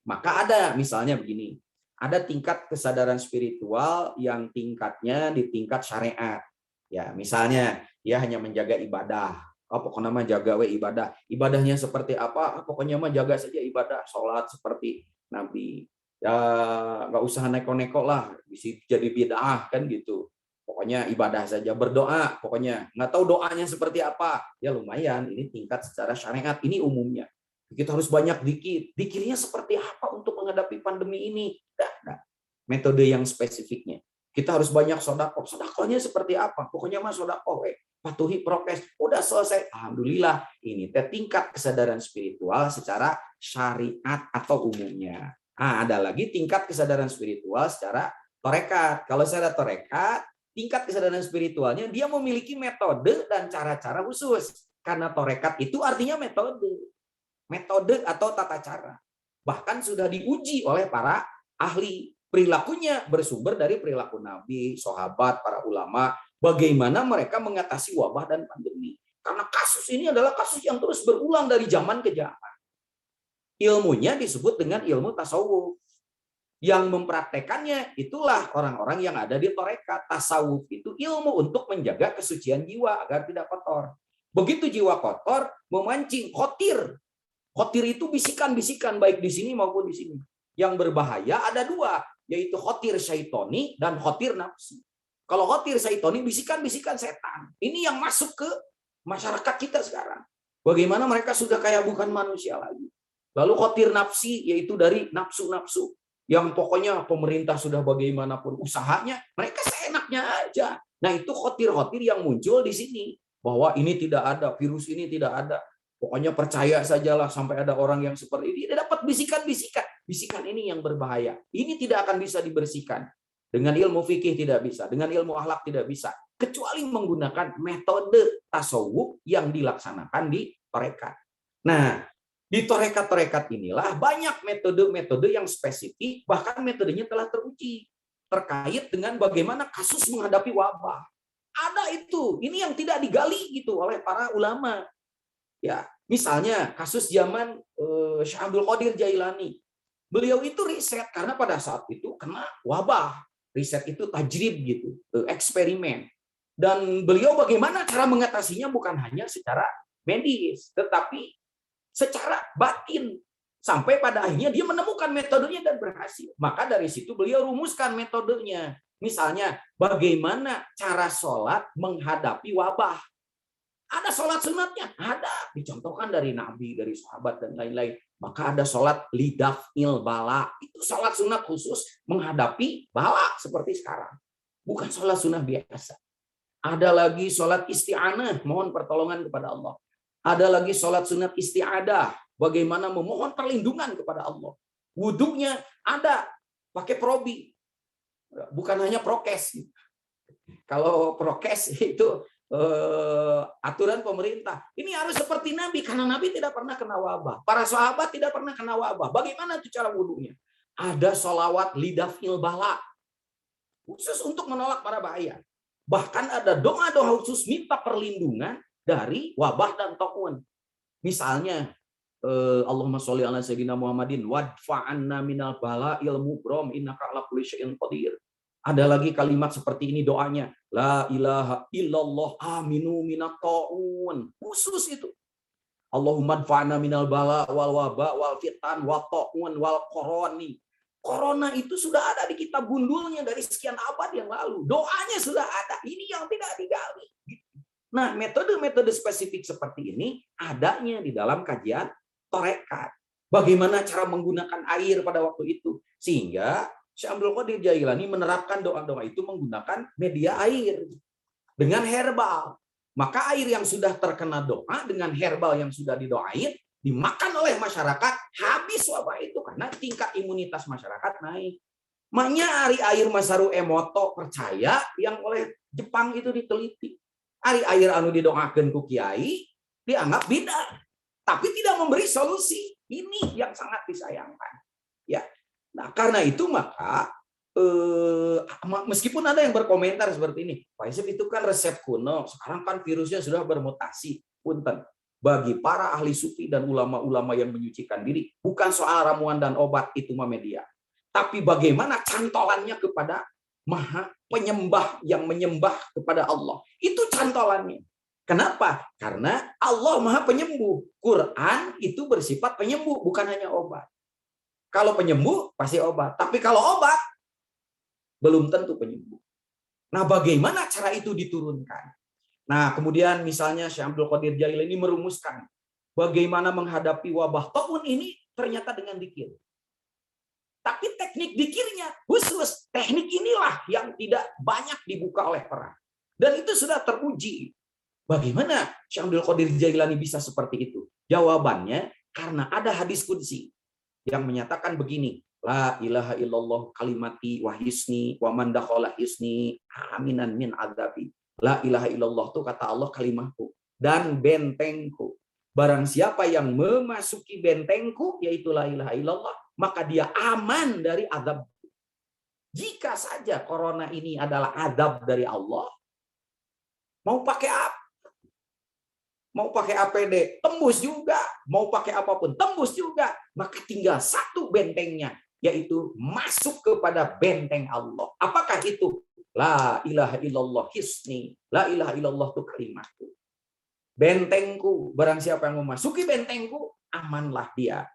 Maka ada misalnya begini, ada tingkat kesadaran spiritual yang tingkatnya di tingkat syariat. Ya, misalnya dia hanya menjaga ibadah. Oh, pokoknya mah jaga ibadah. Ibadahnya seperti apa? Pokoknya mah jaga saja ibadah, sholat seperti Nabi. Ya nggak usah neko-neko lah, bisa jadi bid'ah kan gitu. Pokoknya ibadah saja, berdoa pokoknya. Nggak tahu doanya seperti apa. Ya lumayan, ini tingkat secara syariat, ini umumnya. Kita harus banyak dikir. Dikirnya seperti apa untuk menghadapi pandemi ini? Nah, metode yang spesifiknya. Kita harus banyak sodakoh. Sodakohnya seperti apa? Pokoknya mah sodakoh. Patuhi prokes. Udah selesai. Alhamdulillah. Ini tingkat kesadaran spiritual secara syariat atau umumnya. Nah, ada lagi tingkat kesadaran spiritual secara torekat. Kalau secara torekat, tingkat kesadaran spiritualnya dia memiliki metode dan cara-cara khusus. Karena torekat itu artinya metode. Metode atau tata cara. Bahkan sudah diuji oleh para ahli. Perilakunya bersumber dari perilaku Nabi, sahabat, para ulama. Bagaimana mereka mengatasi wabah dan pandemi. Karena kasus ini adalah kasus yang terus berulang dari zaman ke zaman. Ilmunya disebut dengan ilmu tasawuf. Yang mempraktekannya itulah orang-orang yang ada di torekat. Tasawuf itu ilmu untuk menjaga kesucian jiwa agar tidak kotor. Begitu jiwa kotor, memancing khotir. Khotir itu bisikan-bisikan baik di sini maupun di sini. Yang berbahaya ada dua, yaitu khotir syaitoni dan khotir nafsi. Kalau khotir syaitoni, bisikan-bisikan setan. Ini yang masuk ke masyarakat kita sekarang. Bagaimana mereka sudah kayak bukan manusia lagi. Lalu khotir nafsi, yaitu dari nafsu-nafsu. Yang pokoknya pemerintah sudah bagaimanapun usahanya, mereka seenaknya aja. Nah itu khotir-khotir yang muncul di sini. Bahwa ini tidak ada, virus ini tidak ada. Pokoknya percaya sajalah sampai ada orang yang seperti ini. Dia dapat bisikan-bisikan. Bisikan ini yang berbahaya. Ini tidak akan bisa dibersihkan. Dengan ilmu fikih tidak bisa. Dengan ilmu akhlak tidak bisa. Kecuali menggunakan metode tasawuf yang dilaksanakan di torekat. Nah, di torekat-torekat inilah banyak metode-metode yang spesifik, bahkan metodenya telah teruji terkait dengan bagaimana kasus menghadapi wabah. Ada itu, ini yang tidak digali gitu oleh para ulama. Ya, misalnya kasus zaman Syekh Abdul Qadir Jailani. Beliau itu riset karena pada saat itu kena wabah. Riset itu tajrib gitu, eksperimen. Dan beliau bagaimana cara mengatasinya bukan hanya secara medis, tetapi secara batin. Sampai pada akhirnya dia menemukan metodenya dan berhasil. Maka dari situ beliau rumuskan metodenya. Misalnya, bagaimana cara sholat menghadapi wabah. Ada sholat sunatnya? Ada. Dicontohkan dari Nabi, dari sahabat, dan lain-lain. Maka ada sholat lidaf'il bala. Itu sholat sunat khusus menghadapi bala seperti sekarang. Bukan sholat sunat biasa. Ada lagi sholat isti'anah, mohon pertolongan kepada Allah. Ada lagi sholat sunat isti'adah, bagaimana memohon perlindungan kepada Allah. Wudhunya ada pakai probi, bukan hanya prokes. Kalau prokes itu aturan pemerintah. Ini harus seperti Nabi, karena Nabi tidak pernah kena wabah. Para sahabat tidak pernah kena wabah. Bagaimana itu cara wudhunya? Ada sholawat lidafil bala, khusus untuk menolak para bahaya. Bahkan ada doa-doa khusus minta perlindungan dari wabah dan taun. Misalnya, Allahumma sholli ala sayyidina Muhammadin wadfa'anna minal bala'il mubrom innaka ala kulli syai'in qadir. Ada lagi kalimat seperti ini doanya, la ilaha illallah aminu minat taun. Khusus itu. Allahumma dfa'na minal bala wal waba wal fitan wal taun wal koroni. Corona itu sudah ada di kitab gundulnya dari sekian abad yang lalu. Doanya sudah ada. Ini yang tidak digali. Nah, metode-metode spesifik seperti ini adanya di dalam kajian Torekat. Bagaimana cara menggunakan air pada waktu itu. Sehingga Syekh Abdul Qadir Jailani menerapkan doa-doa itu menggunakan media air. Dengan herbal. Maka air yang sudah terkena doa dengan herbal yang sudah didoain, dimakan oleh masyarakat, habis wabah itu. Karena tingkat imunitas masyarakat naik. Makanya air Masaru Emoto percaya yang oleh Jepang itu diteliti. Air anu didoakan ku kiai dianggap bidah. Tapi tidak memberi solusi. Ini yang sangat disayangkan. Ya, nah karena itu maka meskipun ada yang berkomentar seperti ini, Pak Isep itu kan resep kuno. Sekarang kan virusnya sudah bermutasi. Punten. Bagi para ahli sufi dan ulama-ulama yang menyucikan diri, bukan soal ramuan dan obat itu mah media. Tapi bagaimana cantolannya kepada Maha Penyembah yang menyembah kepada Allah. Itu cantolannya. Kenapa? Karena Allah Maha Penyembuh. Quran itu bersifat penyembuh, bukan hanya obat. Kalau penyembuh, pasti obat. Tapi kalau obat, belum tentu penyembuh. Nah, bagaimana cara itu diturunkan? Nah, kemudian misalnya Syekh Abdul Qadir Jailani merumuskan bagaimana menghadapi wabah taun ini ternyata dengan dzikir. Tapi teknik dzikirnya khusus. Teknik inilah yang tidak banyak dibuka oleh orang. Dan itu sudah teruji. Bagaimana Syekh Abdul Qadir Jailani bisa seperti itu? Jawabannya karena ada hadis qudsi yang menyatakan begini, la ilaha illallah kalimati wa hisni wa man dakhala hisni aminan min adzabi. La ilaha illallah itu kata Allah kalimahku dan bentengku. Barang siapa yang memasuki bentengku yaitu la ilaha illallah, maka dia aman dari azab. Jika saja corona ini adalah azab dari Allah, mau pakai apa? Mau pakai APD, tembus juga. Mau pakai apapun, tembus juga. Maka tinggal satu bentengnya, yaitu masuk kepada benteng Allah. Apakah itu? La ilaha illallah hisni. La ilaha illallah itu kalimatku. Bentengku. Barang siapa yang memasuki bentengku, amanlah dia.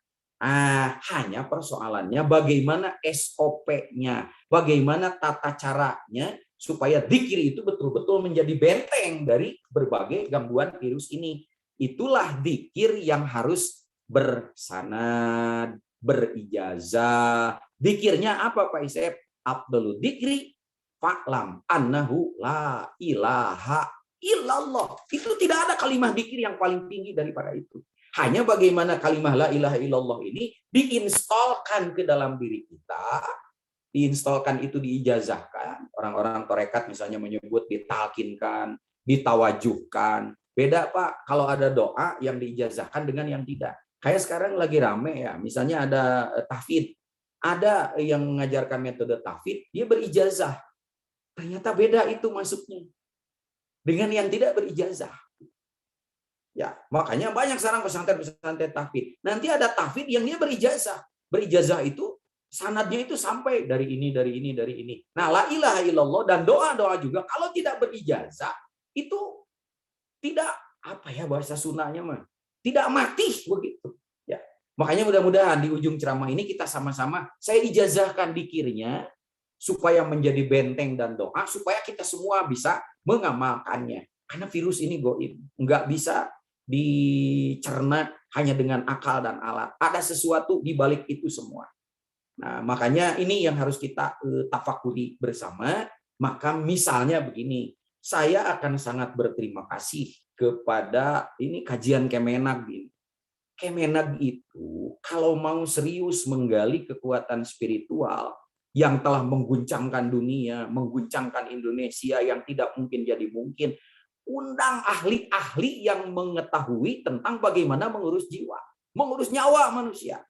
Hanya persoalannya bagaimana SOP-nya, bagaimana tata caranya, supaya dzikir itu betul-betul menjadi benteng dari berbagai gangguan virus ini. Itulah dzikir yang harus bersanad, berijazah. Dzikirnya apa Pak Isep? Afdhalul dzikri fa'lam annahu la ilaha illallah. Itu tidak ada kalimat dzikir yang paling tinggi daripada itu. Hanya bagaimana kalimat la ilaha illallah ini diinstalkan ke dalam diri kita, diinstalkan itu diijazahkan. Orang-orang torekat misalnya menyebut ditalkinkan, ditawajuhkan. Beda Pak, kalau ada doa yang diijazahkan dengan yang tidak. Kayak sekarang lagi rame ya, misalnya ada tahfidz. Ada yang mengajarkan metode tahfidz, dia berijazah. Ternyata beda itu masuknya dengan yang tidak berijazah. Ya, makanya banyak sekarang pesantren-pesantren tahfidz. Nanti ada tahfidz yang dia berijazah. Berijazah itu sanadnya itu sampai dari ini. Nah, la ilaha illallah dan doa-doa juga kalau tidak berijazah itu tidak bahasa sunahnya mah tidak mati begitu. Ya, makanya mudah-mudahan di ujung ceramah ini kita sama-sama saya ijazahkan dzikirnya supaya menjadi benteng dan doa supaya kita semua bisa mengamalkannya. Karena virus ini goib, nggak bisa dicerna hanya dengan akal dan alat. Ada sesuatu di balik itu semua. Nah, makanya ini yang harus kita tafakuri bersama. Maka misalnya begini, saya akan sangat berterima kasih kepada ini kajian Kemenag ini. Kemenag itu kalau mau serius menggali kekuatan spiritual yang telah mengguncangkan dunia, mengguncangkan Indonesia yang tidak mungkin jadi mungkin, undang ahli-ahli yang mengetahui tentang bagaimana mengurus jiwa, mengurus nyawa manusia.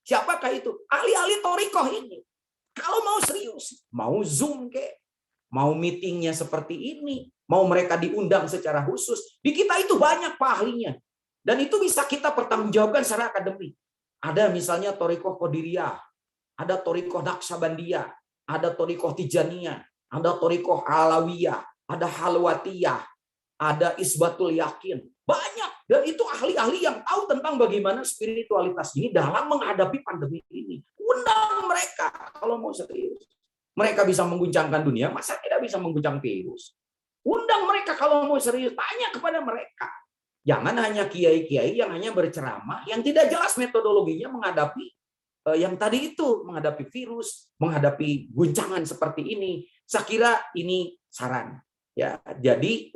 Siapakah itu? Ahli-ahli Thorikoh ini. Kalau mau serius, mau Zoom kek, mau meetingnya seperti ini, mau mereka diundang secara khusus, di kita itu banyak pak ahlinya. Dan itu bisa kita pertanggungjawabkan secara akademik. Ada misalnya Thorikoh Qadiriyah, ada Thorikoh Naqsabandiyah, ada Thorikoh Tijaniyah, ada Thorikoh Alawiyah, ada Halwatiyah, ada Isbatul Yakin. Banyak. Dan itu ahli-ahli yang tahu tentang bagaimana spiritualitas ini dalam menghadapi pandemi ini. Undang mereka kalau mau serius. Mereka bisa mengguncangkan dunia, masa tidak bisa mengguncang virus? Undang mereka kalau mau serius, tanya kepada mereka. Jangan hanya kiai-kiai yang hanya berceramah, yang tidak jelas metodologinya menghadapi yang tadi itu, menghadapi virus, menghadapi guncangan seperti ini. Saya kira ini saran. Ya, jadi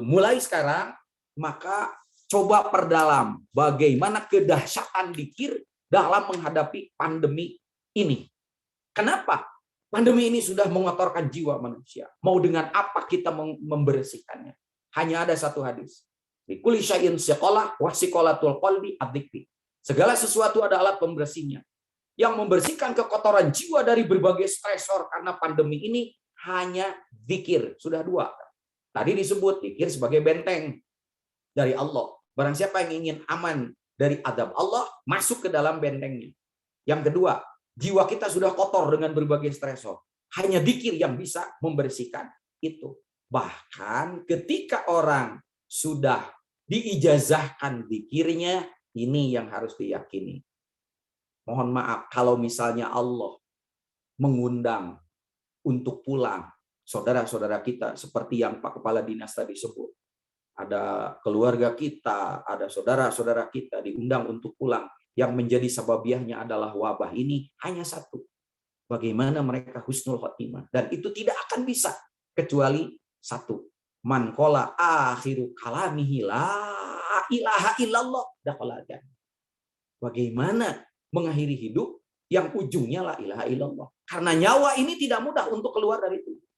mulai sekarang maka coba perdalam bagaimana kedahsyatan dzikir dalam menghadapi pandemi ini. Kenapa? Pandemi ini sudah mengotorkan jiwa manusia. Mau dengan apa kita membersihkannya? Hanya ada satu hadis. Likulli syai'in siqalah wa siqalatul qalbi adzikri. Segala sesuatu ada alat pembersihnya. Yang membersihkan kekotoran jiwa dari berbagai stresor karena pandemi ini hanya zikir. Sudah dua. Tadi disebut zikir sebagai benteng dari Allah. Barang siapa yang ingin aman dari azab Allah, masuk ke dalam bentengnya. Yang kedua, jiwa kita sudah kotor dengan berbagai stresor. Hanya zikir yang bisa membersihkan itu. Bahkan ketika orang sudah diijazahkan zikirnya, ini yang harus diyakini. Mohon maaf, kalau misalnya Allah mengundang untuk pulang saudara-saudara kita, seperti yang Pak Kepala Dinas tadi sebut. Ada keluarga kita, ada saudara-saudara kita diundang untuk pulang. Yang menjadi sababiahnya adalah wabah ini hanya satu. Bagaimana mereka husnul khotimah. Dan itu tidak akan bisa kecuali satu. Man qala akhiru kalamihi la ilaha illallah dakhala jannah. Bagaimana mengakhiri hidup yang ujungnya la ilaha illallah. Karena nyawa ini tidak mudah untuk keluar dari tubuh.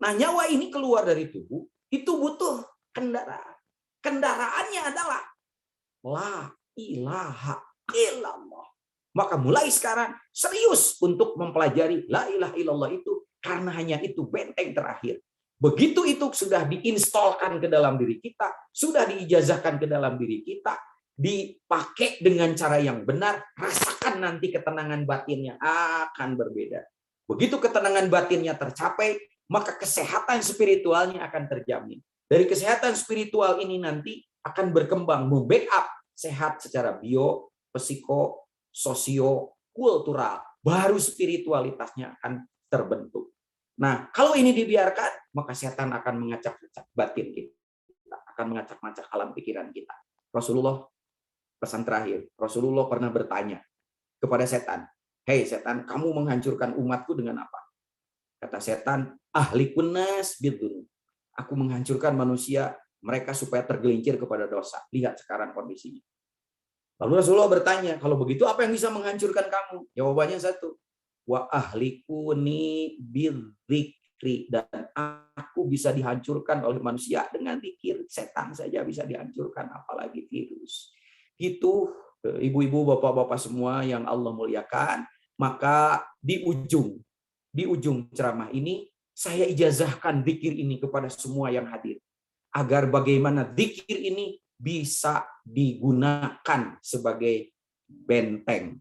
Nah, nyawa ini keluar dari tubuh itu butuh kendaraan. Kendaraannya adalah la ilaha illallah. Maka mulai sekarang serius untuk mempelajari la ilaha illallah itu, karena hanya itu benteng terakhir. Begitu itu sudah diinstalkan ke dalam diri kita, sudah diijazahkan ke dalam diri kita, dipakai dengan cara yang benar, rasakan nanti ketenangan batinnya akan berbeda. Begitu ketenangan batinnya tercapai, maka kesehatan spiritualnya akan terjamin. Dari kesehatan spiritual ini nanti akan berkembang, membackup sehat secara bio, psiko, sosio, kultural. Baru spiritualitasnya akan terbentuk. Nah, kalau ini dibiarkan, maka setan akan mengacak-acak batin kita, akan mengacak-acak alam pikiran kita. Rasulullah, pesan terakhir, Rasulullah pernah bertanya kepada setan, "Hei setan, kamu menghancurkan umatku dengan apa?" Kata setan, "Ahlikun nas bidun." Aku menghancurkan manusia, mereka supaya tergelincir kepada dosa. Lihat sekarang kondisinya. Lalu Rasulullah bertanya, kalau begitu apa yang bisa menghancurkan kamu? Jawabannya satu. Wa ahlikuni bidzikri, dan aku bisa dihancurkan oleh manusia dengan zikir. Setan saja bisa dihancurkan, apalagi virus. Gitu, ibu-ibu, bapak-bapak semua yang Allah muliakan, maka di ujung ceramah ini saya ijazahkan zikir ini kepada semua yang hadir, agar bagaimana zikir ini bisa digunakan sebagai benteng.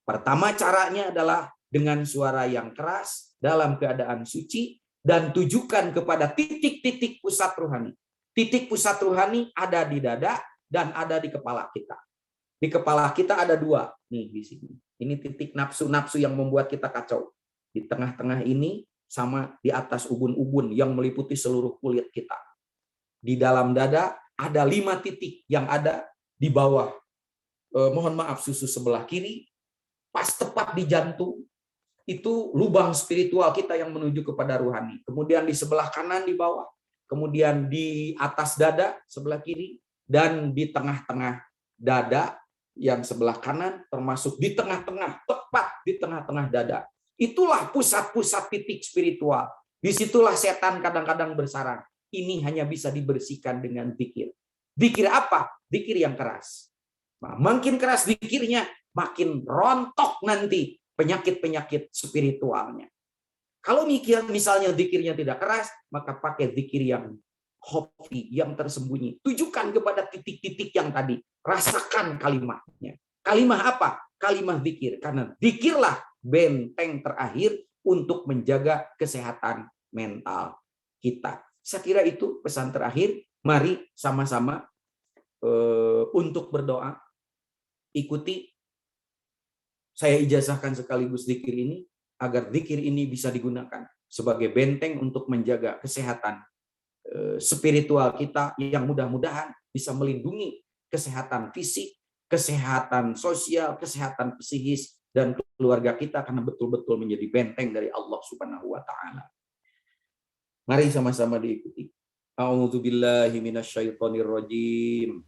Pertama caranya adalah dengan suara yang keras, dalam keadaan suci, dan tujukan kepada titik-titik pusat rohani. Titik pusat rohani ada di dada dan ada di kepala kita. Di kepala kita ada dua, nih di sini. Ini titik nafsu-nafsu yang membuat kita kacau. Di tengah-tengah ini sama di atas ubun-ubun yang meliputi seluruh kulit kita. Di dalam dada ada 5 titik yang ada di bawah. Mohon maaf, susu sebelah kiri, pas tepat di jantung. Itu lubang spiritual kita yang menuju kepada ruhani. Kemudian di sebelah kanan di bawah, kemudian di atas dada sebelah kiri, dan di tengah-tengah dada yang sebelah kanan, termasuk di tengah-tengah, tepat di tengah-tengah dada. Itulah pusat-pusat titik spiritual. Disitulah setan kadang-kadang bersarang. Ini hanya bisa dibersihkan dengan zikir. Zikir apa? Zikir yang keras. Nah, makin keras zikirnya, makin rontok nanti penyakit-penyakit spiritualnya. Kalau misalnya zikirnya tidak keras, maka pakai zikir yang khafi, yang tersembunyi. Tujukan kepada titik-titik yang tadi. Rasakan kalimatnya. Kalimat apa? Kalimat zikir. Karena zikirlah benteng terakhir untuk menjaga kesehatan mental kita. Saya kira itu pesan terakhir. Mari sama-sama untuk berdoa. Ikuti. Saya ijazahkan sekaligus zikir ini, agar zikir ini bisa digunakan sebagai benteng untuk menjaga kesehatan spiritual kita, yang mudah-mudahan bisa melindungi kesehatan fisik, kesehatan sosial, kesehatan psikis, dan keluarga kita, karena betul-betul menjadi benteng dari Allah Subhanahu wa Ta'ala. Mari sama-sama diikuti. A'udzubillahi minasyaitonirrajim.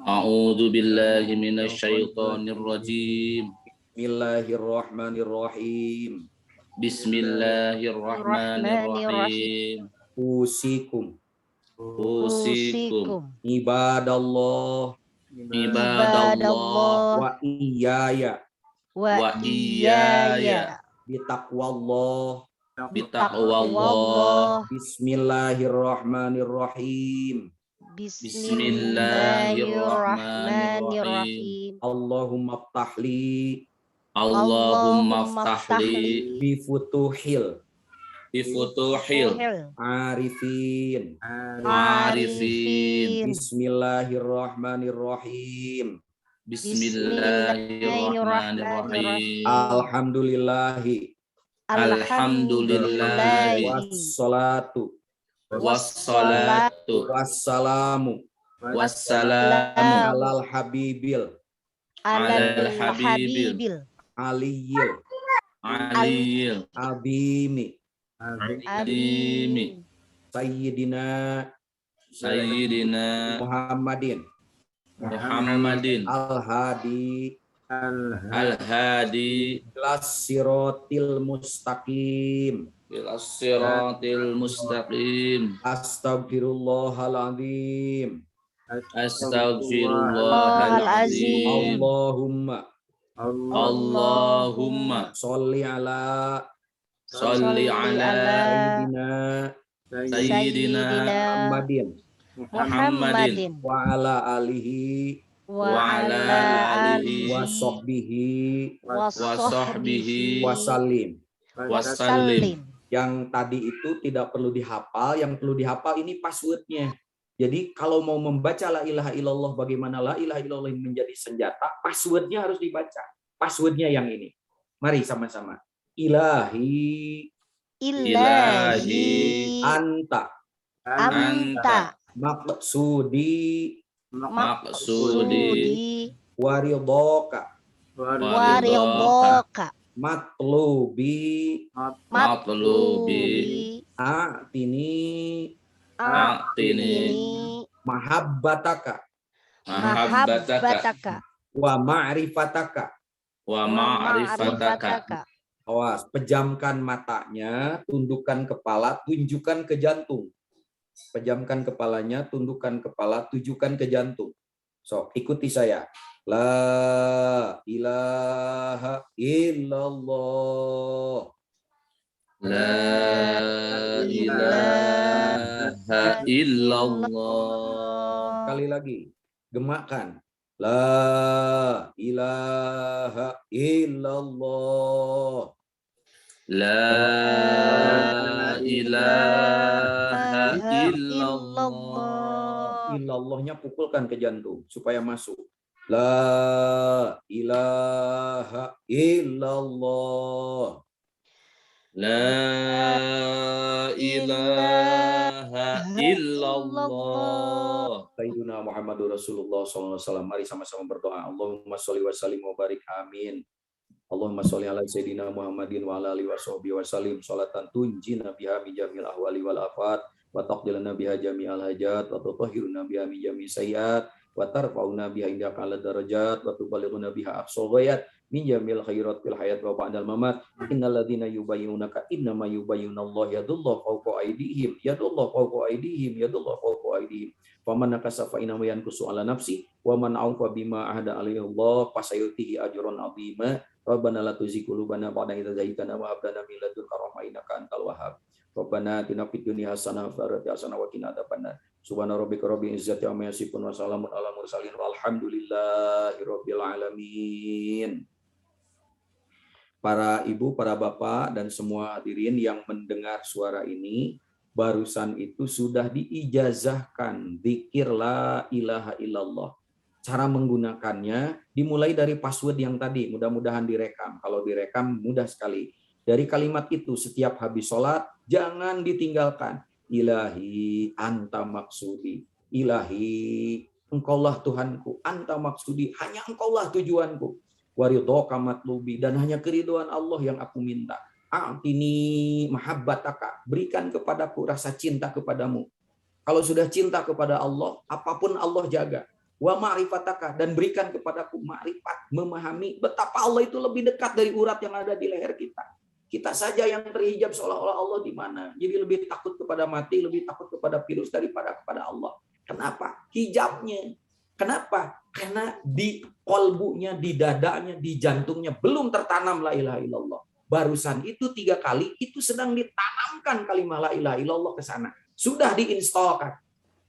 A'udzubillahi minasyaitonirrajim. Bismillahirrahmanirrahim. Bismillahirrahmanirrahim. Usikum Ibadallah wa iyaya bitaqwallah Bismillahirrahmanirrahim. Bismillahirrahmanirrahim. Allahumma ftahli bifutuhil arifin. Bismillahirrahmanirrahim. Bismillahirrahmanirrahim. Alhamdulillahi wassalatu wassalamu alal habibil aliyil abimi Sayyidina Muhammadin al-hadi ila siratil mustaqim. Astagfirullahaladzim. Allahumma sholli ala Sayyidina Muhammadin wa ala alihi wa sahbihi wasallim. Yang tadi itu tidak perlu dihafal, yang perlu dihafal ini passwordnya. Jadi kalau mau membaca la ilaha illallah, bagaimana la ilaha illallah menjadi senjata, passwordnya harus dibaca. Passwordnya yang ini. Mari sama-sama. Ilahi anta maksudi waridhoka matlubi a'tini mahabbataka wa ma'rifataka. Awas, pejamkan matanya, tundukkan kepala, tunjukkan ke jantung. Pejamkan kepalanya, tundukkan kepala, tujukan ke jantung. So, ikuti saya. La ilaha illallah. La ilaha illallah. Sekali lagi, gemakan. La ilaha illallah. La ilaha illallah. Illallahnya pukulkan ke jantung supaya masuk. La ilaha illallah. La ilaha illallah. Sayyidina Muhammadur Rasulullah SAW. Mari sama-sama berdoa. Allahumma sholli wa sallim wa barik. Amin. Allahumma sholli ala Sayyidina Muhammadin wa ala alihi wa sahbihi wa sallim. Sholatan tunjina biha min jamil ahwali wal afat. Wa taqdilana biha jami'al hajat. Wa tutahhiruna biha min jami'i sayyiat. wa tarfa'una biha indaka ala darajat wa tuballighuna biha aqsal ghayat min jamil khairat fil hayat wa ba'dal mamat innal ladzina yubayyunaka innama yubayyunallaha yadullahu fawqa aydihim yadullahu fawqa aydihim faman nakasa fa innahu yankusu ala nafsi wa man aufa bima ahada alaihi Allah fasayutihi ajran 'azima rabbana la tuzigh qulubana ba'da idh hadaytana wa hab lana min ladunka rahmah innaka antal wahhab rabbana atina fid dunya hasanah wa fil akhirati hasanah wa qina adzabannar subhana rabbika rabbil izzati amma yasifun wa salamun alal mursalin walhamdulillahi rabbil alamin. Para ibu, para bapak, dan semua hadirin yang mendengar suara ini, barusan itu sudah diijazahkan dzikir la ilaha illallah. Cara menggunakannya dimulai dari password yang tadi, mudah-mudahan direkam. Kalau direkam mudah sekali. Dari kalimat itu setiap habis sholat, jangan ditinggalkan. Ilahi anta maksudi, ilahi engkaulah Tuhanku, anta maksudi, hanya engkaulah tujuanku, waridhoka matlubi, dan hanya keriduan Allah yang aku minta. A'tini mahabbataka, berikan kepadaku rasa cinta kepadamu. Kalau sudah cinta kepada Allah, apapun Allah jaga. Wa ma'rifataka, dan berikan kepadaku ma'rifat, memahami betapa Allah itu lebih dekat dari urat yang ada di leher kita. Kita saja yang terhijab seolah-olah Allah di mana. Jadi lebih takut kepada mati, lebih takut kepada virus daripada kepada Allah. Kenapa? Hijabnya. Kenapa? Karena di kolbunya, di dadanya, di jantungnya belum tertanam la ilaha illallah. Barusan itu 3 kali, itu sedang ditanamkan kalimat la ilaha illallah ke sana. Sudah diinstalkan.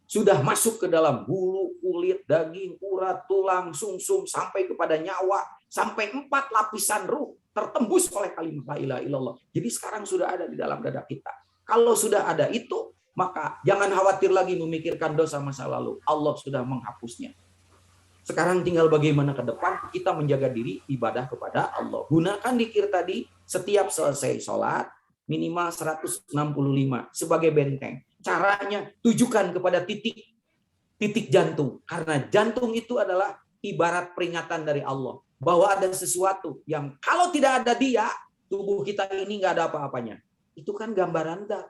Sudah masuk ke dalam bulu, kulit, daging, urat, tulang, sumsum, sampai kepada nyawa, sampai 4 lapisan ruh tertembus oleh kalimat la ilaha illallah. Jadi sekarang sudah ada di dalam dada kita. Kalau sudah ada itu, maka jangan khawatir lagi memikirkan dosa masa lalu. Allah sudah menghapusnya. Sekarang tinggal bagaimana ke depan kita menjaga diri ibadah kepada Allah. Gunakan dzikir tadi setiap selesai sholat minimal 165 sebagai benteng. Caranya tujukan kepada titik jantung. Karena jantung itu adalah ibarat peringatan dari Allah. Bahwa ada sesuatu yang kalau tidak ada dia, tubuh kita ini nggak ada apa-apanya. Itu kan gambaran dah.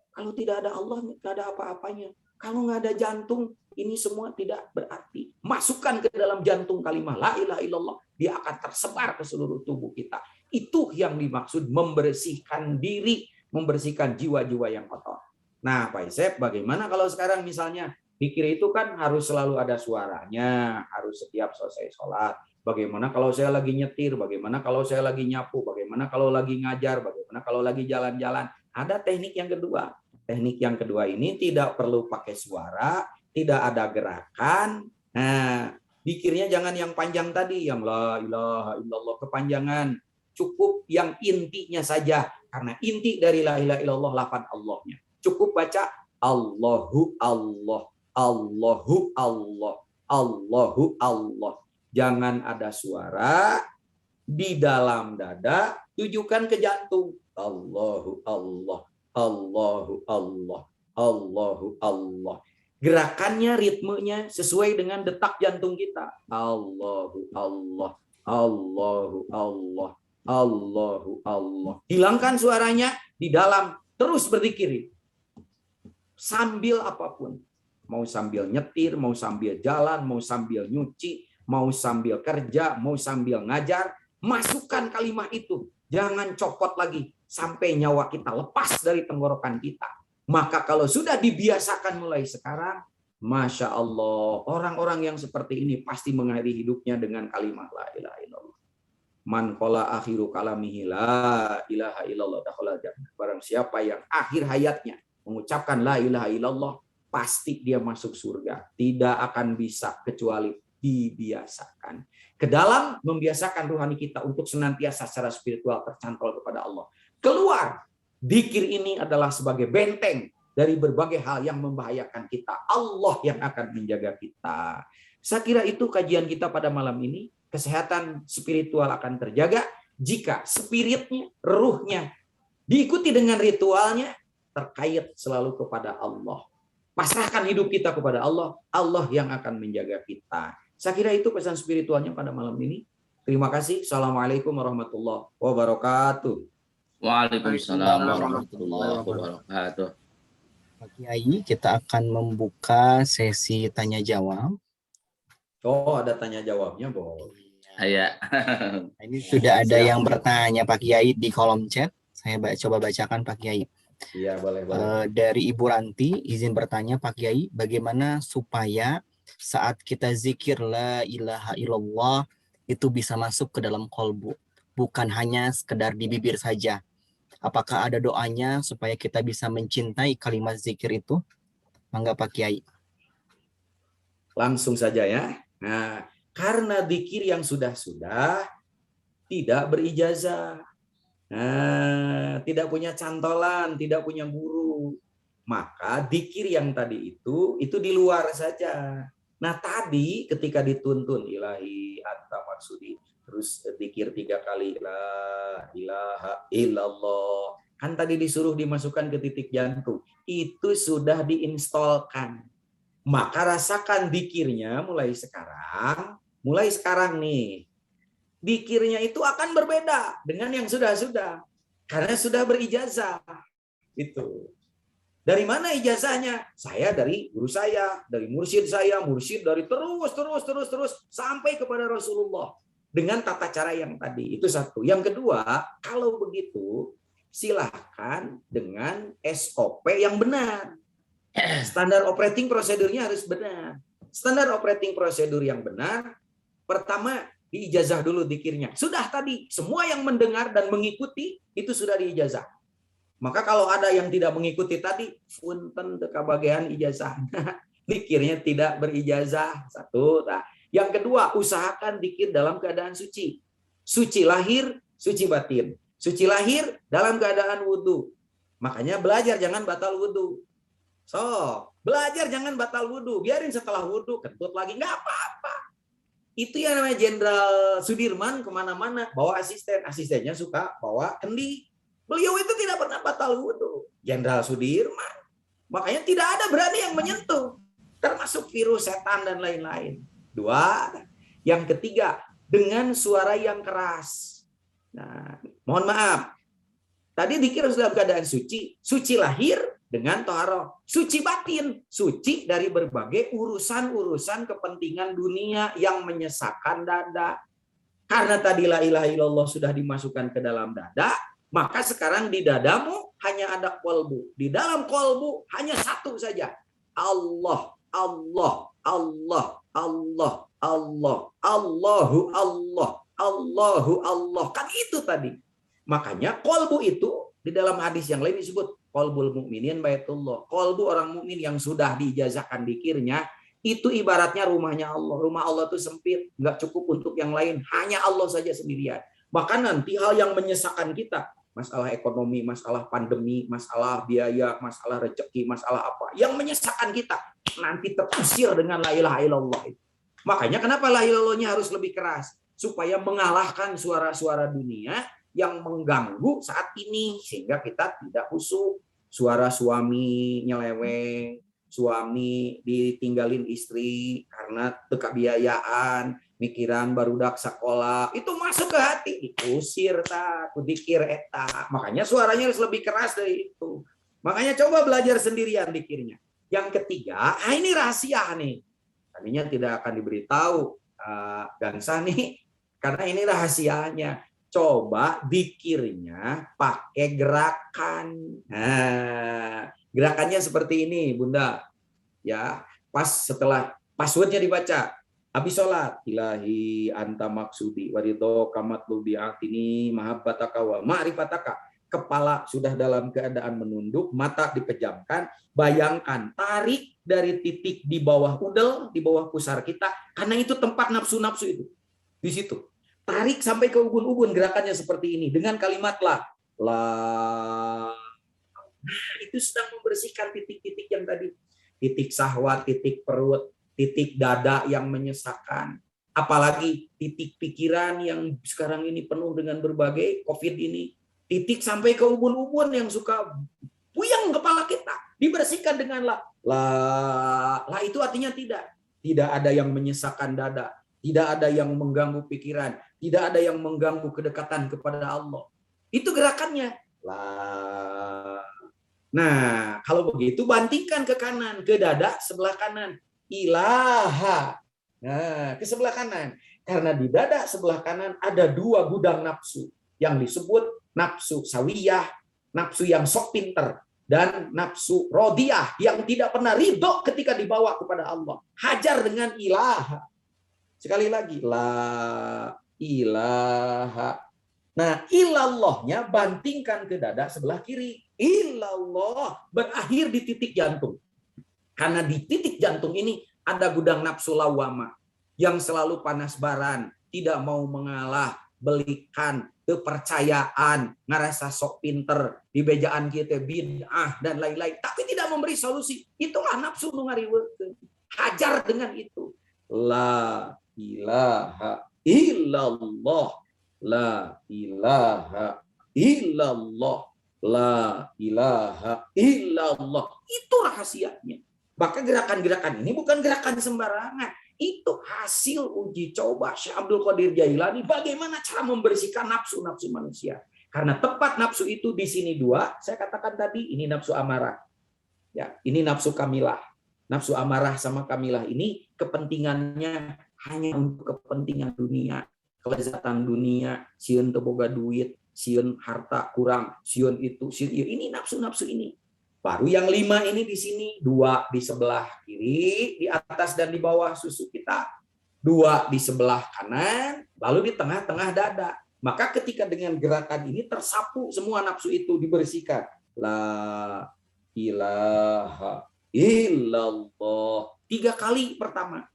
Kalau tidak ada Allah, nggak ada apa-apanya. Kalau nggak ada jantung, ini semua tidak berarti. Masukkan ke dalam jantung kalimat la ilaha illallah, dia akan tersebar ke seluruh tubuh kita. Itu yang dimaksud membersihkan diri, membersihkan jiwa-jiwa yang kotor. Nah, Pak Isep, bagaimana kalau sekarang misalnya dzikir itu kan harus selalu ada suaranya, harus setiap selesai sholat. Bagaimana kalau saya lagi nyetir, bagaimana kalau saya lagi nyapu, bagaimana kalau lagi ngajar, bagaimana kalau lagi jalan-jalan. Ada teknik yang kedua. Teknik yang kedua ini tidak perlu pakai suara, tidak ada gerakan. Nah, dzikirnya jangan yang panjang tadi, yang la ilaha illallah kepanjangan. Cukup yang intinya saja, karena inti dari la ilaha illallah lafaz Allahnya. Cukup baca Allahu Allah, Allahu Allah, Allahu Allah. Jangan ada suara di dalam dada, tujukan ke jantung. Allahu Allah, Allahu Allah, Allahu Allah. Gerakannya, ritmenya sesuai dengan detak jantung kita. Allahu Allah, Allahu Allah, Allahu Allah. Hilangkan suaranya di dalam, terus berzikir. Sambil apapun. Mau sambil nyetir, mau sambil jalan, mau sambil nyuci, mau sambil kerja, mau sambil ngajar, masukkan kalimat itu. Jangan copot lagi sampai nyawa kita lepas dari tenggorokan kita. Maka kalau sudah dibiasakan mulai sekarang, Masya Allah, orang-orang yang seperti ini pasti mengakhiri hidupnya dengan kalimat la ilaha illallah. Man qala akhiru kalamihi la ilaha illallah dakhala jannah. Barang siapa yang akhir hayatnya mengucapkan la ilaha illallah, pasti dia masuk surga. Tidak akan bisa kecuali dibiasakan. Ke dalam membiasakan rohani kita untuk senantiasa secara spiritual tercantol kepada Allah. Keluar, dzikir ini adalah sebagai benteng dari berbagai hal yang membahayakan kita. Allah yang akan menjaga kita. Saya kira itu kajian kita pada malam ini. Kesehatan spiritual akan terjaga jika spiritnya, ruhnya diikuti dengan ritualnya terkait selalu kepada Allah. Pasrahkan hidup kita kepada Allah, Allah yang akan menjaga kita. Saya kira itu pesan spiritualnya pada malam ini. Terima kasih. Assalamualaikum warahmatullahi wabarakatuh. Waalaikumsalam warahmatullahi wabarakatuh. Pak Kiai, kita akan membuka sesi tanya jawab. Oh, ada tanya jawabnya, boleh. Ya. Nah, ini sudah ada yang bertanya Pak Kiai di kolom chat. Saya coba bacakan Pak Kiai. Iya, boleh. Dari Ibu Ranti, izin bertanya Pak Kiai, bagaimana supaya saat kita zikir la ilaha illallah itu bisa masuk ke dalam kolbu, bukan hanya sekedar di bibir saja. Apakah ada doanya supaya kita bisa mencintai kalimat zikir itu? Mangga Pak Kiai. Langsung saja ya. Nah, karena zikir yang sudah-sudah tidak berijazah. Nah, tidak punya cantolan, tidak punya guru. Maka zikir yang tadi itu di luar saja. Nah, tadi ketika dituntun ilahi anta maksudi, terus zikir 3 kali la ilaha illallah. Kan tadi disuruh dimasukkan ke titik jantung. Itu sudah diinstalkan. Maka rasakan zikirnya mulai sekarang nih. Zikirnya itu akan berbeda dengan yang sudah-sudah. Karena sudah berijazah. Itu. Dari mana ijazahnya? Saya dari guru saya, dari mursyid saya, mursyid dari terus sampai kepada Rasulullah. Dengan tata cara yang tadi. Itu satu. Yang kedua, kalau begitu silahkan dengan SOP yang benar. Standar operating prosedurnya harus benar. Standar operating prosedur yang benar, pertama diijazah dulu zikirnya. Sudah tadi, semua yang mendengar dan mengikuti itu sudah diijazah. Maka kalau ada yang tidak mengikuti tadi, punten teka bagian ijazahnya. Zikirnya tidak berijazah. Satu. Nah. Yang kedua, usahakan zikir dalam keadaan suci. Suci lahir, suci batin. Suci lahir dalam keadaan wudhu. Makanya belajar jangan batal wudhu. So, belajar jangan batal wudhu. Biarin setelah wudhu, kentut lagi. Nggak apa-apa. Itu yang namanya Jenderal Sudirman kemana-mana. Bawa asisten. Asistennya suka bawa kendi. Beliau itu tidak pernah batal wudhu. Jenderal Sudirman. Makanya tidak ada berani yang menyentuh. Termasuk virus, setan, dan lain-lain. 2. Yang ketiga, dengan suara yang keras. Nah, mohon maaf. Tadi dikira sudah dalam keadaan suci. Suci lahir dengan toharoh. Suci batin. Suci dari berbagai urusan-urusan kepentingan dunia yang menyesakkan dada. Karena tadi la ilaha illallah sudah dimasukkan ke dalam dada, maka sekarang di dadamu hanya ada kolbu. Di dalam kolbu hanya satu saja. Allah, Allah, Allah, Allah, Allah, Allahu Allah, Allahu Allah. Kan itu tadi. Makanya kolbu itu di dalam hadis yang lain disebut qalbul mukminin baitullah. Qalbu orang mukmin yang sudah diijazahkan zikirnya itu ibaratnya rumahnya Allah. Rumah Allah itu sempit, nggak cukup untuk yang lain, hanya Allah saja sendirian. Maka nanti hal yang menyesakkan kita, masalah ekonomi, masalah pandemi, masalah biaya, masalah rezeki, masalah apa, yang menyesakkan kita nanti terusir dengan la ilaha illallah. Makanya kenapa la ilaha illallahnya harus lebih keras? Supaya mengalahkan suara-suara dunia yang mengganggu saat ini sehingga kita tidak khusyuk. Suara suami nyeleweng, suami ditinggalin istri karena teka biayaan, mikiran barudak sekolah, itu masuk ke hati, diusir tak, dikir eta. Makanya suaranya harus lebih keras dari itu. Makanya coba belajar sendirian dikirnya. Yang ketiga, ini rahasia nih. Tadinya tidak akan diberitahu Gansah nih, karena ini rahasianya. Coba dikirnya pakai gerakan. Nah, gerakannya seperti ini, Bunda. Ya, pas setelah passwordnya dibaca, habis sholat, ilahi anta maksudi warido kamatlubi atini mahabbataka wa ma'rifataka. Kepala sudah dalam keadaan menunduk, mata dipejamkan. Bayangkan, tarik dari titik di bawah udel, di bawah pusar kita, karena itu tempat nafsu-nafsu itu. Di situ. Tarik sampai ke ubun-ubun, gerakannya seperti ini. Dengan kalimat la. Nah, itu sedang membersihkan titik-titik yang tadi. Titik syahwat, titik perut, titik dada yang menyesakkan. Apalagi titik pikiran yang sekarang ini penuh dengan berbagai COVID ini. Titik sampai ke ubun-ubun yang suka puyeng kepala kita. Dibersihkan dengan la. La itu artinya tidak. Tidak ada yang menyesakkan dada. Tidak ada yang mengganggu pikiran. Tidak ada yang mengganggu kedekatan kepada Allah. Itu gerakannya. Nah, kalau begitu bantingkan ke kanan, ke dada sebelah kanan. Ilaha. Nah, ke sebelah kanan. Karena di dada sebelah kanan ada 2 gudang nafsu yang disebut nafsu sawiyah, nafsu yang sok pinter, dan nafsu rodiyah yang tidak pernah ridho ketika dibawa kepada Allah. Hajar dengan ilaha. Sekali lagi, la ilaha. Nah, ilallahnya bantingkan ke dada sebelah kiri. Ilallah berakhir di titik jantung. Karena di titik jantung ini ada gudang nafsu lawama yang selalu panas baran, tidak mau mengalah, belikan, kepercayaan, ngerasa sok pinter, di bejaan kita bid'ah dan lain-lain, tapi tidak memberi solusi. Itulah nafsu nu ngariweukeun. Hajar dengan itu. La ilaha illallah, la ilaha illallah, la ilaha illallah. Itu rahasianya. Maka gerakan-gerakan ini bukan gerakan sembarangan. Itu hasil uji coba Syekh Abdul Qadir Jailani bagaimana cara membersihkan nafsu-nafsu manusia. Karena tepat nafsu itu di sini 2, saya katakan tadi, ini nafsu amarah. Ya, ini nafsu kamilah. Nafsu amarah sama kamilah ini kepentingannya hanya untuk kepentingan dunia, kelezatan dunia, sieun teu boga duit, sieun harta kurang, sieun itu, sieun ieu. Ini nafsu-nafsu ini. Baru yang 5 ini di sini, 2 di sebelah kiri, di atas dan di bawah susu kita. 2 di sebelah kanan, lalu di tengah-tengah dada. Maka ketika dengan gerakan ini tersapu semua nafsu itu, dibersihkan. La ilaha illallah. 3 kali pertama.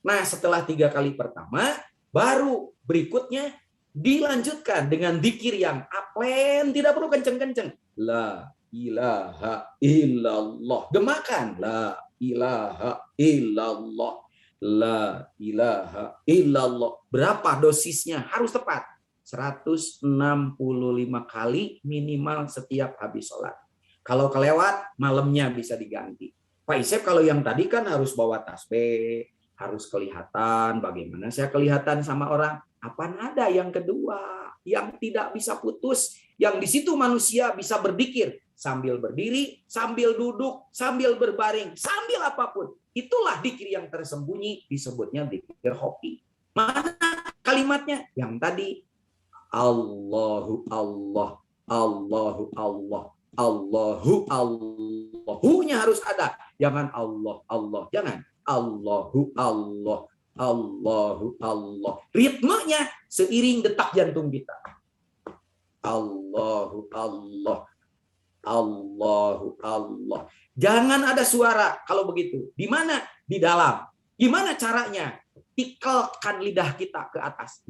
Nah, setelah 3 kali pertama, baru berikutnya dilanjutkan dengan dzikir yang aplen, tidak perlu kenceng-kenceng. La ilaha illallah. Gemakan. La ilaha illallah. La ilaha illallah. Berapa dosisnya? Harus tepat. 165 kali minimal setiap habis sholat. Kalau kelewat, malamnya bisa diganti. Pak Isep, kalau yang tadi kan harus bawa tasbih, harus kelihatan. Bagaimana saya kelihatan sama orang? Apa nada yang kedua? Yang tidak bisa putus. Yang di situ manusia bisa berzikir. Sambil berdiri, sambil duduk, sambil berbaring, sambil apapun. Itulah dzikir yang tersembunyi, disebutnya dzikir hoki. Mana kalimatnya? Yang tadi, Allahu Allah, Allahu Allah, Allahu Allah. Hu-nya harus ada. Jangan Allah, Allah. Jangan. Allahu Allah, Allahu Allah. Ritmenya seiring detak jantung kita. Allahu Allah, Allahu Allah. Jangan ada suara kalau begitu. Di mana? Di dalam. Gimana caranya? Tikelkan lidah kita ke atas.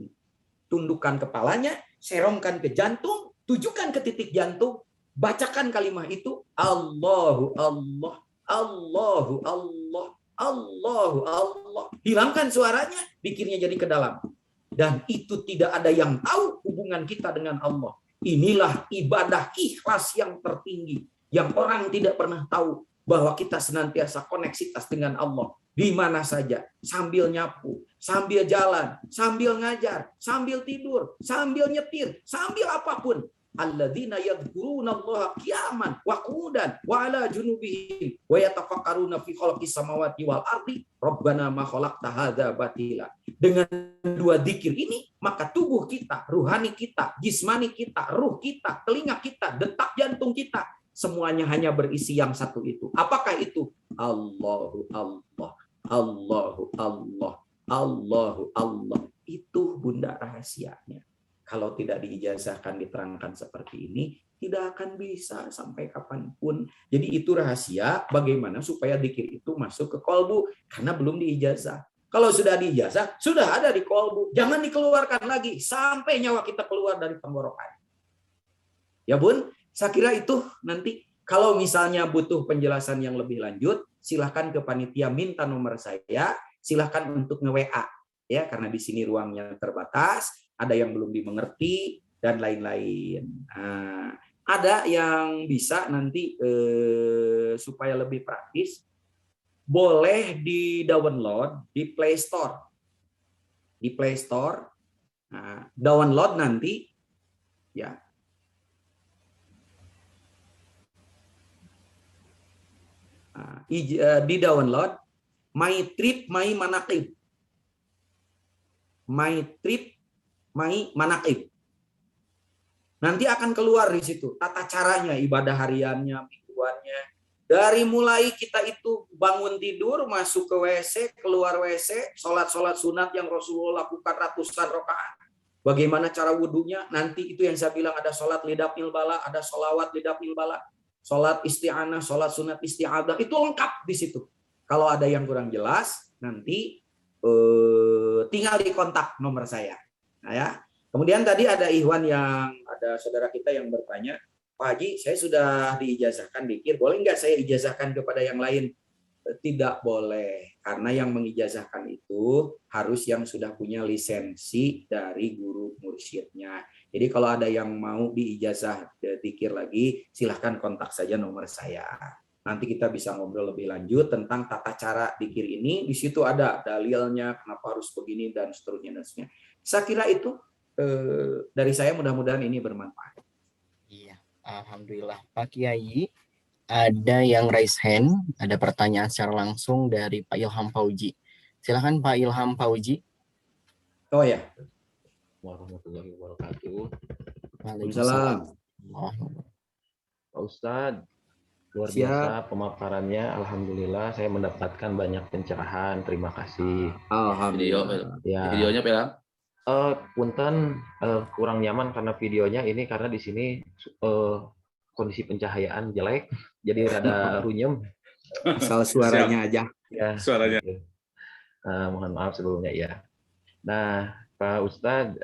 Tundukkan kepalanya, serongkan ke jantung, tujukan ke titik jantung, bacakan kalimat itu, Allahu Allah, Allahu Allah, Allahu Allah. Hilangkan suaranya, pikirnya jadi ke dalam. Dan itu tidak ada yang tahu hubungan kita dengan Allah. Inilah ibadah ikhlas yang tertinggi. Yang orang tidak pernah tahu bahwa kita senantiasa koneksitas dengan Allah. Di mana saja. Sambil nyapu, sambil jalan, sambil ngajar, sambil tidur, sambil nyetir, sambil apapun. Alladzina yadhkurunallaha qiyaman wa qu'udan wa 'ala junubihim wa yatafakkaruna fi khalqis samawati wal ardi rabbana ma khalaqta hadza batila. Dengan 2 dzikir ini maka tubuh kita, ruhani kita, jismani kita, ruh kita, telinga kita, detak jantung kita semuanya hanya berisi yang satu itu. Apakah itu? Allahu Allah, Allahu Allah, Allahu Allah. Itu bunda rahasianya. Kalau tidak diijazahkan, diterangkan seperti ini, tidak akan bisa sampai kapanpun. Jadi itu rahasia bagaimana supaya dzikir itu masuk ke kolbu, karena belum diijazah. Kalau sudah diijazah, sudah ada di kolbu. Jangan dikeluarkan lagi sampai nyawa kita keluar dari tenggorokan. Ya Bun, saya kira itu nanti kalau misalnya butuh penjelasan yang lebih lanjut, silahkan ke panitia minta nomor saya, silahkan untuk nge-WA. Ya, karena di sini ruangnya terbatas, ada yang belum dimengerti dan lain-lain. Nah, ada yang bisa nanti supaya lebih praktis, boleh di-download di Play Store. Di Play Store, nah, download nanti, ya. Nah, di-download My Trip My Manaqib. My Trip, My Manaqib. Nanti akan keluar di situ tata caranya, ibadah hariannya, mingguannya. Dari mulai kita itu bangun tidur, masuk ke WC, keluar WC, sholat sunat yang Rasulullah lakukan ratusan rakaat. Bagaimana cara wudhunya? Nanti itu yang saya bilang, ada sholat lidafnil bala, ada sholawat lidafnil bala, sholat isti'anah, sholat sunat isti'adah, itu lengkap di situ. Kalau ada yang kurang jelas, nanti tinggal di kontak nomor saya. Nah, ya. Kemudian tadi ada Ikhwan yang ada saudara kita yang bertanya, Pak Haji, saya sudah diijazahkan dzikir, boleh nggak saya ijazahkan kepada yang lain? Tidak boleh, karena yang mengijazahkan itu harus yang sudah punya lisensi dari guru mursyidnya. Jadi kalau ada yang mau diijazah dzikir lagi, silahkan kontak saja nomor saya. Nanti kita bisa ngobrol lebih lanjut tentang tata cara dzikir ini. Di situ ada dalilnya, kenapa harus begini dan seterusnya dan seterusnya. Saya kira itu dari saya, mudah-mudahan ini bermanfaat. Iya, alhamdulillah. Pak Kiai, ada yang raise hand, ada pertanyaan secara langsung dari Pak Ilham Fauji. Silakan Pak Ilham Fauji. Oh ya. Warahmatullahi wabarakatuh. Waalaikumsalam. Pak Ustadz, luar Siap. biasa pemaparannya. Alhamdulillah saya mendapatkan banyak pencerahan. Terima kasih. Alhamdulillah. Ya. Videonya Pelang? Punten kurang nyaman karena videonya ini, karena di sini kondisi pencahayaan jelek, jadi rada runyem. Asal suaranya aja. Ya. Suaranya. Mohon maaf sebelumnya ya. Nah, Pak Ustadz,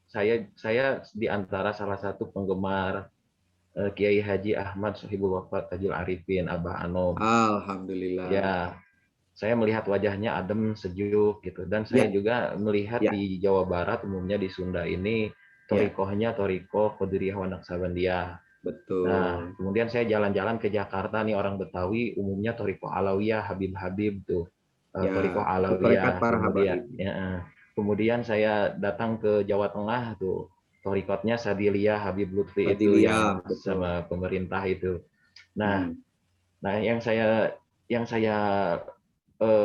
saya di antara salah satu penggemar Kiai Haji Ahmad Sohibul Wafat Tajul Arifin Abah Anom. Alhamdulillah. Ya, saya melihat wajahnya adem, sejuk gitu. Dan saya juga melihat di Jawa Barat, umumnya di Sunda ini, torikohnya torikoh Qadiriyah wa Naqsabandiyah. Betul. Nah, kemudian saya jalan-jalan ke Jakarta nih, orang Betawi umumnya torikoh Alawiyah, Habib-Habib tuh. Torikoh Alawiyah. Kemudian saya datang ke Jawa Tengah tuh, torikotnya Sadiliyah, Habib Lutfi itu yang sama pemerintah itu. Nah, yang saya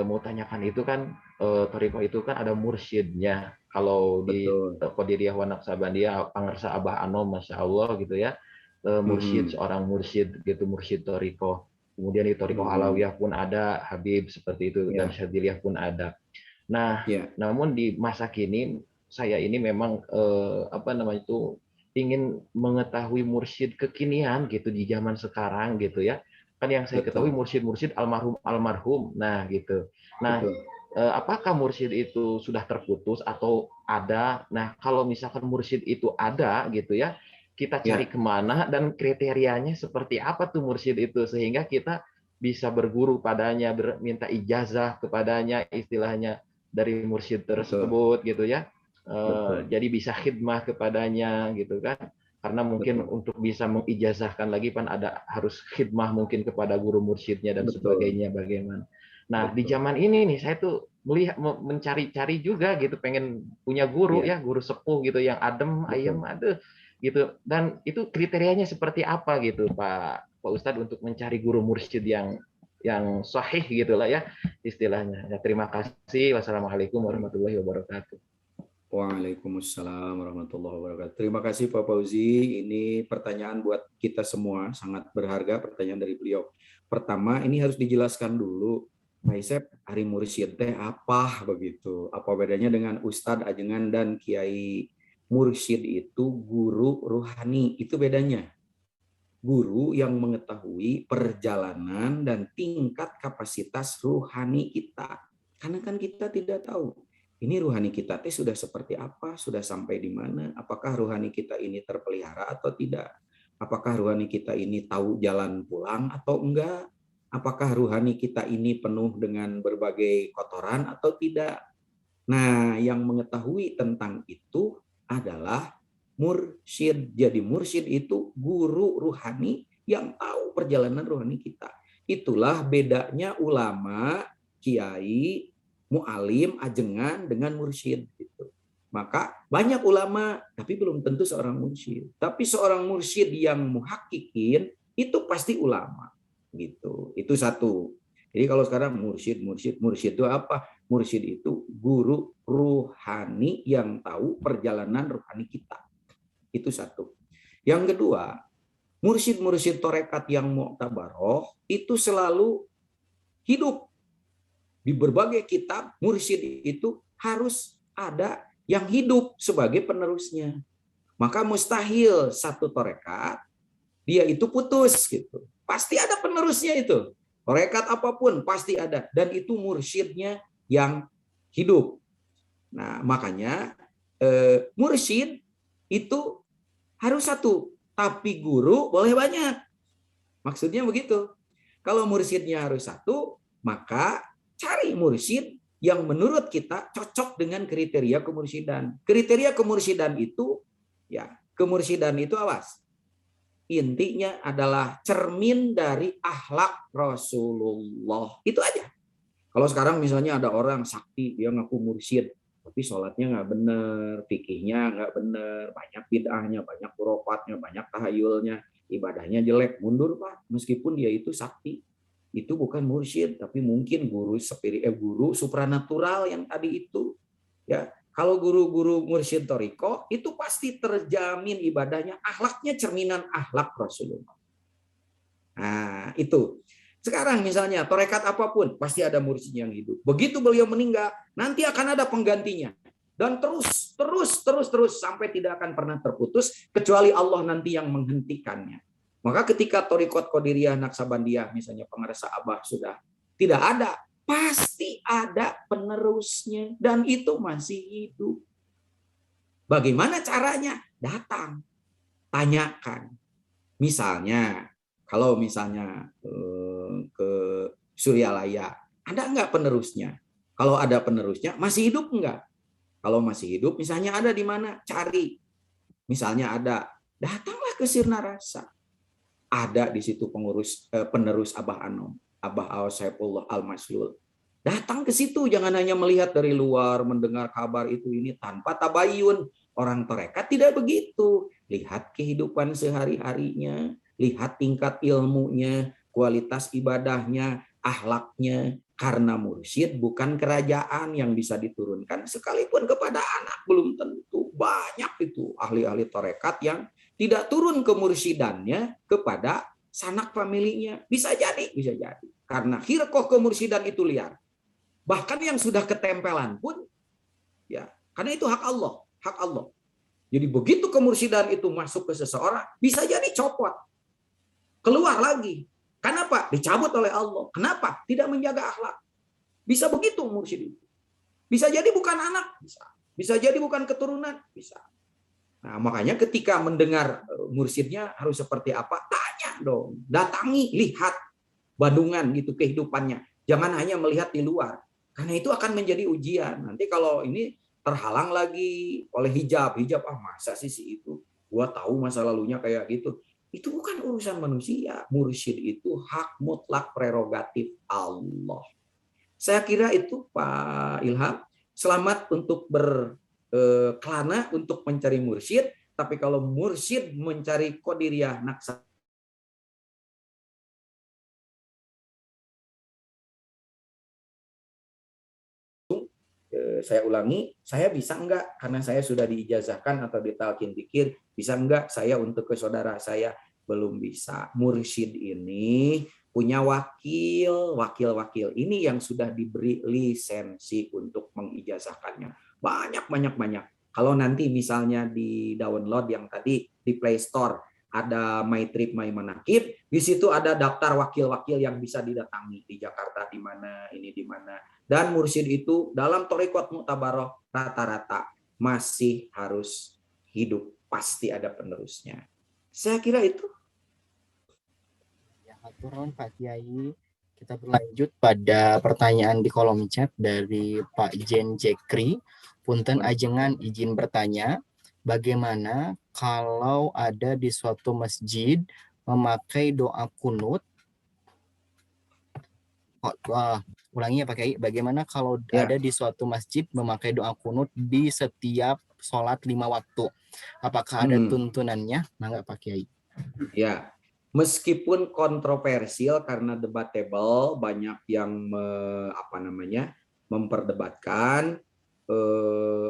mau tanyakan itu kan, torikoh itu kan ada mursyidnya. Kalau di Qadiriyah wa Naqsabandiyah, Pangersa Abah Anom, Masya Allah gitu ya, mursyid, seorang mursyid gitu, mursyid torikoh. Kemudian di torikoh Alawiyah pun ada Habib seperti itu, dan Syadiliyah pun ada. Nah, namun di masa kini saya ini memang ingin mengetahui mursyid kekinian gitu di zaman sekarang gitu ya. Kan yang saya ketahui mursyid almarhum. Nah, gitu. Nah, apakah mursyid itu sudah terputus atau ada? Nah, kalau misalkan mursyid itu ada gitu ya, kita cari kemana dan kriterianya seperti apa tuh mursyid itu, sehingga kita bisa berguru padanya, minta ijazah kepadanya, istilahnya dari mursyid tersebut gitu ya. Jadi bisa khidmah kepadanya gitu kan. Karena mungkin untuk bisa mengijazahkan lagi kan harus khidmah mungkin kepada guru mursyidnya dan sebagainya bagaimana. Nah, di zaman ini nih saya tuh mencari-cari juga gitu, pengen punya guru ya, guru sepuh gitu yang adem, ayem, aduh gitu. Dan itu kriterianya seperti apa gitu Pak Ustadz untuk mencari guru mursyid yang sahih gitulah ya istilahnya. Ya, terima kasih. Wassalamualaikum warahmatullahi wabarakatuh. Waalaikumsalam warahmatullahi wabarakatuh. Terima kasih Pak Fauzi. Ini pertanyaan buat kita semua, sangat berharga pertanyaan dari beliau. Pertama, ini harus dijelaskan dulu, Pak Isep, hari mursyid teh apa begitu? Apa bedanya dengan Ustadz Ajengan dan Kiai? Mursyid itu guru ruhani, itu bedanya. Guru yang mengetahui perjalanan dan tingkat kapasitas ruhani kita. Karena kan kita tidak tahu ini ruhani kita sudah seperti apa, sudah sampai di mana, apakah ruhani kita ini terpelihara atau tidak, apakah ruhani kita ini tahu jalan pulang atau enggak, apakah ruhani kita ini penuh dengan berbagai kotoran atau tidak. Nah, yang mengetahui tentang itu adalah mursyid. Jadi mursyid itu guru ruhani yang tahu perjalanan ruhani kita. Itulah bedanya ulama, kiai, mu'alim, ajengan dengan mursyid gitu. Maka banyak ulama tapi belum tentu seorang mursyid. Tapi seorang mursyid yang muhakkikin itu pasti ulama gitu. Itu satu. Jadi kalau sekarang mursyid itu apa? Mursyid itu guru ruhani yang tahu perjalanan rohani kita. Itu satu. Yang kedua, mursyid tarekat yang mu'tabaroh itu selalu hidup. Di berbagai kitab, mursyid itu harus ada yang hidup sebagai penerusnya. Maka mustahil satu tarekat dia itu putus gitu. Pasti ada penerusnya itu. Tarekat apapun pasti ada, dan itu mursyidnya yang hidup. Nah, makanya mursyid itu harus satu, tapi guru boleh banyak. Maksudnya begitu. Kalau mursyidnya harus satu, maka cari mursyid yang menurut kita cocok dengan kriteria kemursidan. Kriteria kemursidan itu, ya, kemursidan itu awas. Intinya adalah cermin dari akhlak Rasulullah. Itu aja. Kalau sekarang misalnya ada orang sakti, dia ngaku mursyid, tapi sholatnya nggak benar, fikihnya nggak benar, banyak bid'ahnya, banyak kurofatnya, banyak tahayulnya, ibadahnya jelek, mundur Pak. Meskipun dia itu sakti, itu bukan mursyid, tapi mungkin guru supranatural yang tadi itu. Ya, kalau guru-guru mursyid toriko itu pasti terjamin ibadahnya, akhlaknya cerminan akhlak Rasulullah. Nah, itu. Sekarang misalnya tarekat apapun pasti ada mursyid yang hidup. Begitu beliau meninggal, nanti akan ada penggantinya. Dan terus sampai tidak akan pernah terputus kecuali Allah nanti yang menghentikannya. Maka ketika Thariqat Qadiriyah Naksabandiyah misalnya pengarsa Abah sudah tidak ada, pasti ada penerusnya dan itu masih hidup. Bagaimana caranya? Datang, tanyakan. Misalnya, kalau misalnya ke Suryalaya, ada enggak penerusnya? Kalau ada penerusnya, masih hidup enggak? Kalau masih hidup, misalnya ada di mana? Cari. Misalnya ada, datanglah ke Sirna Rasa. Ada di situ penerus Abah Anom, Abah Al-Saifullah Al-Maslul. Datang ke situ, jangan hanya melihat dari luar, mendengar kabar itu ini tanpa tabayun. Orang tarekat tidak begitu. Lihat kehidupan sehari-harinya, lihat tingkat ilmunya, kualitas ibadahnya, akhlaknya. Karena mursyid bukan kerajaan yang bisa diturunkan sekalipun kepada anak, belum tentu. Banyak itu ahli-ahli tarekat yang tidak turun kemursidannya kepada sanak familinya. Bisa jadi. Karena hirqah kemursidan itu liar. Bahkan yang sudah ketempelan pun, ya, karena itu hak Allah. Jadi begitu kemursidan itu masuk ke seseorang, bisa jadi copot. Keluar lagi. Kenapa? Dicabut oleh Allah. Kenapa? Tidak menjaga akhlak. Bisa begitu mursyid itu. Bisa jadi bukan anak, bisa jadi bukan keturunan, bisa. Nah, makanya ketika mendengar mursyidnya harus seperti apa, tanya dong, datangi, lihat bandungan gitu kehidupannya. Jangan hanya melihat di luar, karena itu akan menjadi ujian. Nanti kalau ini terhalang lagi oleh hijab, masa sih itu, gua tahu masa lalunya kayak gitu. Itu bukan urusan manusia. Mursyid itu hak mutlak prerogatif Allah. Saya kira itu Pak Ilham. Selamat untuk kelana untuk mencari mursyid, tapi kalau mursyid mencari Qadiriyah Naksabandiyah, saya ulangi, saya bisa enggak karena saya sudah diijazahkan atau ditalqin dzikir, bisa enggak saya untuk ke saudara saya? Belum bisa. Mursyid ini punya wakil ini yang sudah diberi lisensi untuk mengijazahkannya. Banyak. Kalau nanti misalnya di download yang tadi di Play Store ada My Trip My Manaqib, di situ ada daftar wakil-wakil yang bisa didatangi di Jakarta di mana, ini di mana. Dan mursyid itu dalam Thariqat Mu'tabaroh rata-rata masih harus hidup, pasti ada penerusnya. Saya kira itu. Ya, aturan Pak Kiai. Kita berlanjut pada pertanyaan di kolom chat dari Pak Jen Jekri. Punten ajengan izin bertanya, bagaimana kalau ada di suatu masjid memakai doa kunut? Ulangi ya Pak Kiai, bagaimana kalau ada di suatu masjid memakai doa kunut di setiap sholat 5 waktu? Apakah ada tuntunannya? Mangga Pak Kiai. Ya, meskipun kontroversial karena debatable, banyak yang memperdebatkan.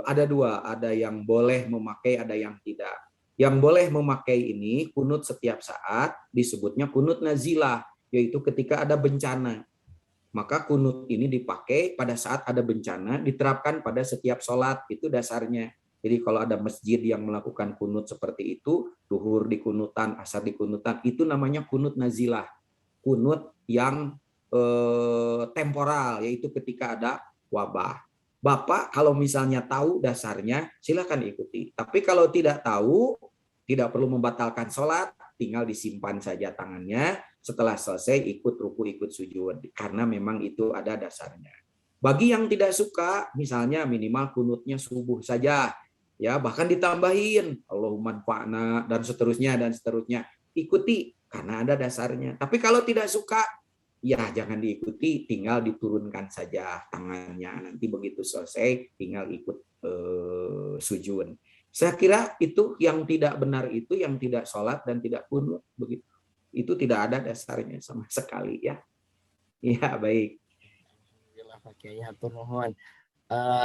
Ada dua, ada yang boleh memakai, ada yang tidak. Yang boleh memakai ini kunut setiap saat disebutnya kunut nazilah, yaitu ketika ada bencana. Maka kunut ini dipakai pada saat ada bencana, diterapkan pada setiap sholat, itu dasarnya. Jadi kalau ada masjid yang melakukan kunut seperti itu, duhur di kunutan, asar di kunutan, itu namanya kunut nazilah. Kunut yang temporal, yaitu ketika ada wabah. Bapak kalau misalnya tahu dasarnya, silakan ikuti. Tapi kalau tidak tahu, tidak perlu membatalkan sholat, tinggal disimpan saja tangannya. Setelah selesai ikut ruku, ikut sujud. Karena memang itu ada dasarnya. Bagi yang tidak suka, misalnya minimal kunutnya subuh saja, ya bahkan ditambahin Allahumma anfa'na dan seterusnya, ikuti karena ada dasarnya. Tapi kalau tidak suka, ya jangan diikuti, tinggal diturunkan saja tangannya. Nanti begitu selesai tinggal ikut sujud. Saya kira itu yang tidak benar, itu yang tidak sholat dan tidak kunut begitu. Itu tidak ada dasarnya sama sekali, ya. Ya, baik. Alhamdulillah Pak Kiai, hatur nuhun.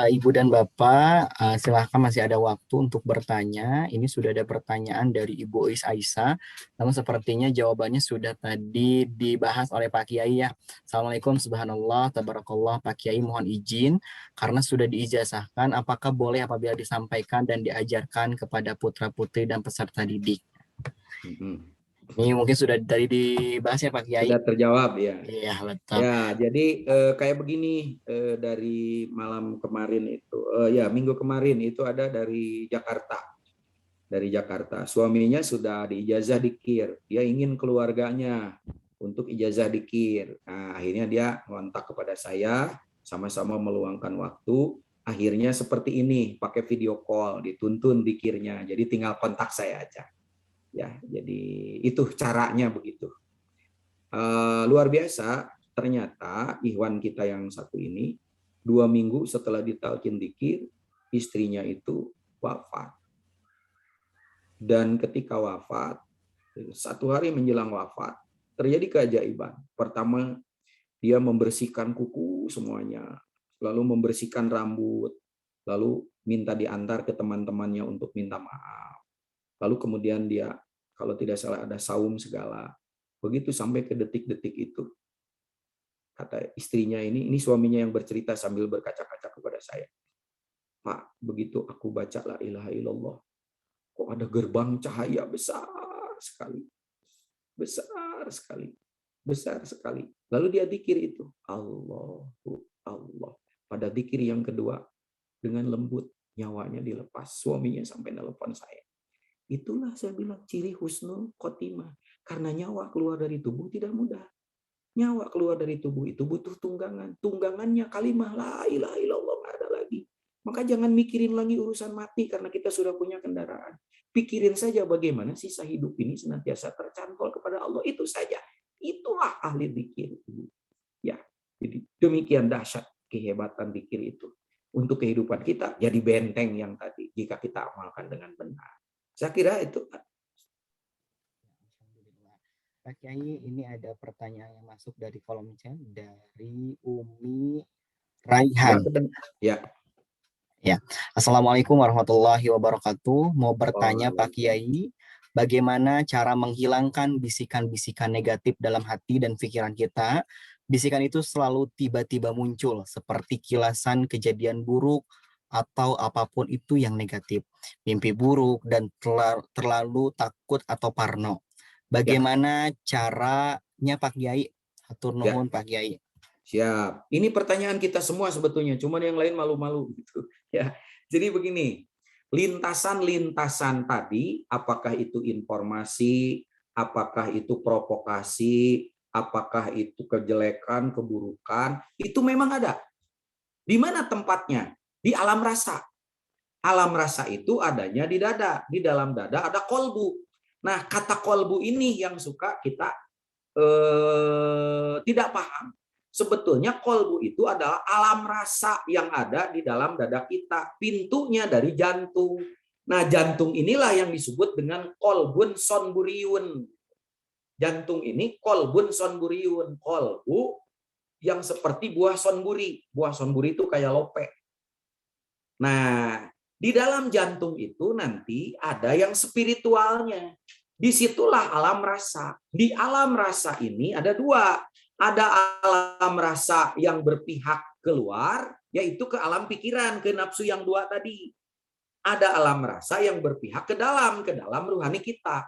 Ibu dan Bapak, silahkan masih ada waktu untuk bertanya. Ini sudah ada pertanyaan dari Ibu Ois Aisyah, namun sepertinya jawabannya sudah tadi dibahas oleh Pak Kiai, ya. Assalamualaikum, subhanallah, tabarakallah. Pak Kiai mohon izin, karena sudah diijazahkan, apakah boleh apabila disampaikan dan diajarkan kepada putra-putri dan peserta didik? Ini mungkin sudah tadi dibahas ya Pak Kiai. Sudah terjawab, ya. Iya, betul. Ya, jadi kayak begini, dari malam kemarin itu, minggu kemarin itu ada dari Jakarta. Dari Jakarta, suaminya sudah diijazah dikir, dia ingin keluarganya untuk ijazah dikir. Nah, akhirnya dia ngontak kepada saya, sama-sama meluangkan waktu. Akhirnya seperti ini, pakai video call, dituntun dikirnya. Jadi tinggal kontak saya aja. Ya, jadi itu caranya begitu. Luar biasa, ternyata Ikhwan kita yang satu ini 2 minggu setelah ditalkin dikir, istrinya itu wafat. Dan ketika wafat, 1 hari menjelang wafat, terjadi keajaiban. Pertama, dia membersihkan kuku semuanya, lalu membersihkan rambut, lalu minta diantar ke teman-temannya untuk minta maaf. Lalu kemudian dia, kalau tidak salah ada saum segala. Begitu sampai ke detik-detik itu. Kata istrinya ini suaminya yang bercerita sambil berkaca-kaca kepada saya. Pak, begitu aku baca la ilaha illallah, kok ada gerbang cahaya besar sekali. Besar sekali. Besar sekali. Lalu dia zikir itu. Allahu Allah. Pada zikir yang kedua, dengan lembut, nyawanya dilepas. Suaminya sampai nelpon saya. Itulah saya bilang ciri husnul khotimah. Karena nyawa keluar dari tubuh tidak mudah. Nyawa keluar dari tubuh itu butuh tunggangan. Tunggangannya kalimah la ilaha illallah, nggak ada lagi. Maka jangan mikirin lagi urusan mati karena kita sudah punya kendaraan. Pikirin saja bagaimana sisa hidup ini senantiasa tercantol kepada Allah. Itu saja. Itulah ahli zikir. Ya, jadi demikian dahsyat kehebatan zikir itu. Untuk kehidupan kita jadi benteng yang tadi jika kita amalkan dengan benar. Saya kira itu. Pak Kiai, ini ada pertanyaan yang masuk dari kolom chat dari Umi Raihan. Ya. Ya. Assalamualaikum warahmatullahi wabarakatuh. Mau bertanya Pak Kiai, bagaimana cara menghilangkan bisikan-bisikan negatif dalam hati dan pikiran kita? Bisikan itu selalu tiba-tiba muncul seperti kilasan kejadian buruk atau apapun itu yang negatif, mimpi buruk dan terlalu takut atau parno. Bagaimana caranya Pak Kiai? Hatur nuhun Pak Kiai. Siap. Ini pertanyaan kita semua sebetulnya, cuman yang lain malu-malu gitu. Ya. Jadi begini, lintasan-lintasan tadi, apakah itu informasi, apakah itu provokasi, apakah itu kejelekan, keburukan, itu memang ada. Di mana tempatnya? Di alam rasa. Alam rasa itu adanya di dada. Di dalam dada ada kolbu. Nah, kata kolbu ini yang suka kita tidak paham. Sebetulnya kolbu itu adalah alam rasa yang ada di dalam dada kita. Pintunya dari jantung. Nah, jantung inilah yang disebut dengan kolbun sonburiun. Jantung ini kolbun sonburiun, kolbu yang seperti buah sonburi. Buah sonburi itu kayak lope. Nah, di dalam jantung itu nanti ada yang spiritualnya. Disitulah alam rasa. Di alam rasa ini ada dua. Ada alam rasa yang berpihak keluar, yaitu ke alam pikiran, ke nafsu yang dua tadi. Ada alam rasa yang berpihak ke dalam ruhani kita.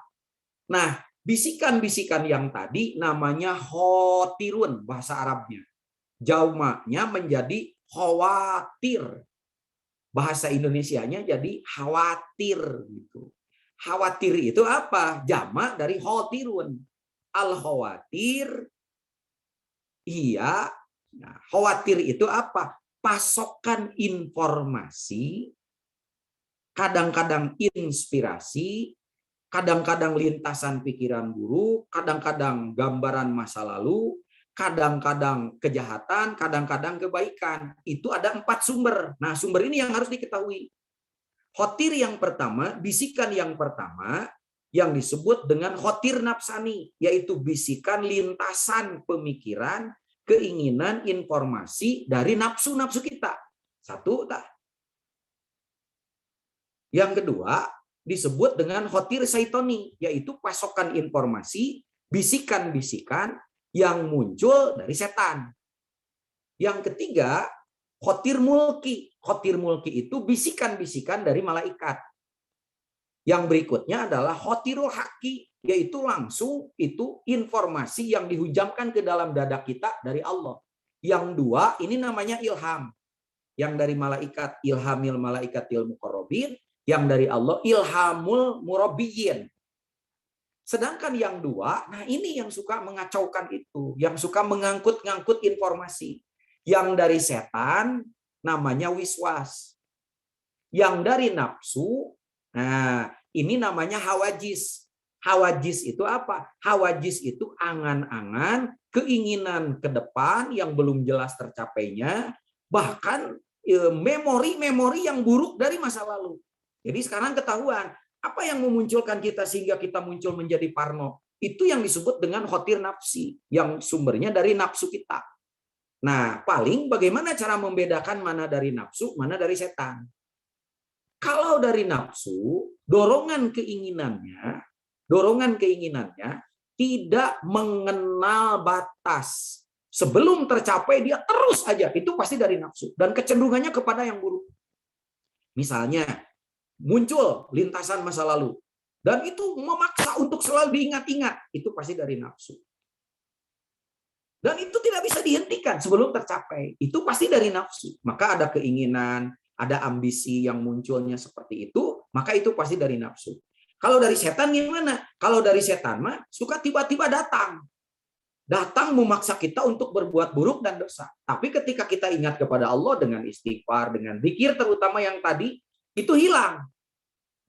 Nah, bisikan-bisikan yang tadi namanya khotirun, bahasa Arabnya. Jaumanya menjadi khawatir. Bahasa Indonesianya jadi khawatir gitu. Khawatir itu apa? Jamak dari khotirun. Al-khawatir. Iya. Nah, khawatir itu apa? Pasokan informasi, kadang-kadang inspirasi, kadang-kadang lintasan pikiran buruk, kadang-kadang gambaran masa lalu, kadang-kadang kejahatan, kadang-kadang kebaikan. Itu ada 4 sumber. Nah, sumber ini yang harus diketahui. Khotir yang pertama, bisikan yang pertama, yang disebut dengan khotir nafsani, yaitu bisikan lintasan pemikiran, keinginan, informasi dari nafsu-nafsu kita. Satu, tak? Yang kedua, disebut dengan khotir saitoni, yaitu pasokan informasi, bisikan-bisikan, yang muncul dari setan. Yang ketiga, khotir mulki. Khotir mulki itu bisikan-bisikan dari malaikat. Yang berikutnya adalah khotirul haqi, yaitu langsung itu informasi yang dihujamkan ke dalam dada kita dari Allah. Yang dua, ini namanya ilham. Yang dari malaikat, ilhamil malaikatil muqarrabin. Yang dari Allah, ilhamul murabbiyin. Sedangkan yang dua, nah ini yang suka mengacaukan itu, yang suka mengangkut-ngangkut informasi. Yang dari setan namanya wiswas. Yang dari nafsu, nah ini namanya hawajis. Hawajis itu apa? Hawajis itu angan-angan, keinginan ke depan yang belum jelas tercapainya, bahkan memori-memori yang buruk dari masa lalu. Jadi sekarang ketahuan, apa yang memunculkan kita sehingga kita muncul menjadi parno? Itu yang disebut dengan khotir nafsi, yang sumbernya dari nafsu kita. Nah, paling bagaimana cara membedakan mana dari nafsu, mana dari setan? Kalau dari nafsu, dorongan keinginannya tidak mengenal batas. Sebelum tercapai dia terus aja, itu pasti dari nafsu. Dan kecenderungannya kepada yang buruk. Misalnya, muncul lintasan masa lalu. Dan itu memaksa untuk selalu diingat-ingat. Itu pasti dari nafsu. Dan itu tidak bisa dihentikan sebelum tercapai. Itu pasti dari nafsu. Maka ada keinginan, ada ambisi yang munculnya seperti itu, maka itu pasti dari nafsu. Kalau dari setan gimana? Kalau dari setan mah suka tiba-tiba datang. Datang memaksa kita untuk berbuat buruk dan dosa. Tapi ketika kita ingat kepada Allah dengan istighfar, dengan zikir terutama yang tadi, itu hilang.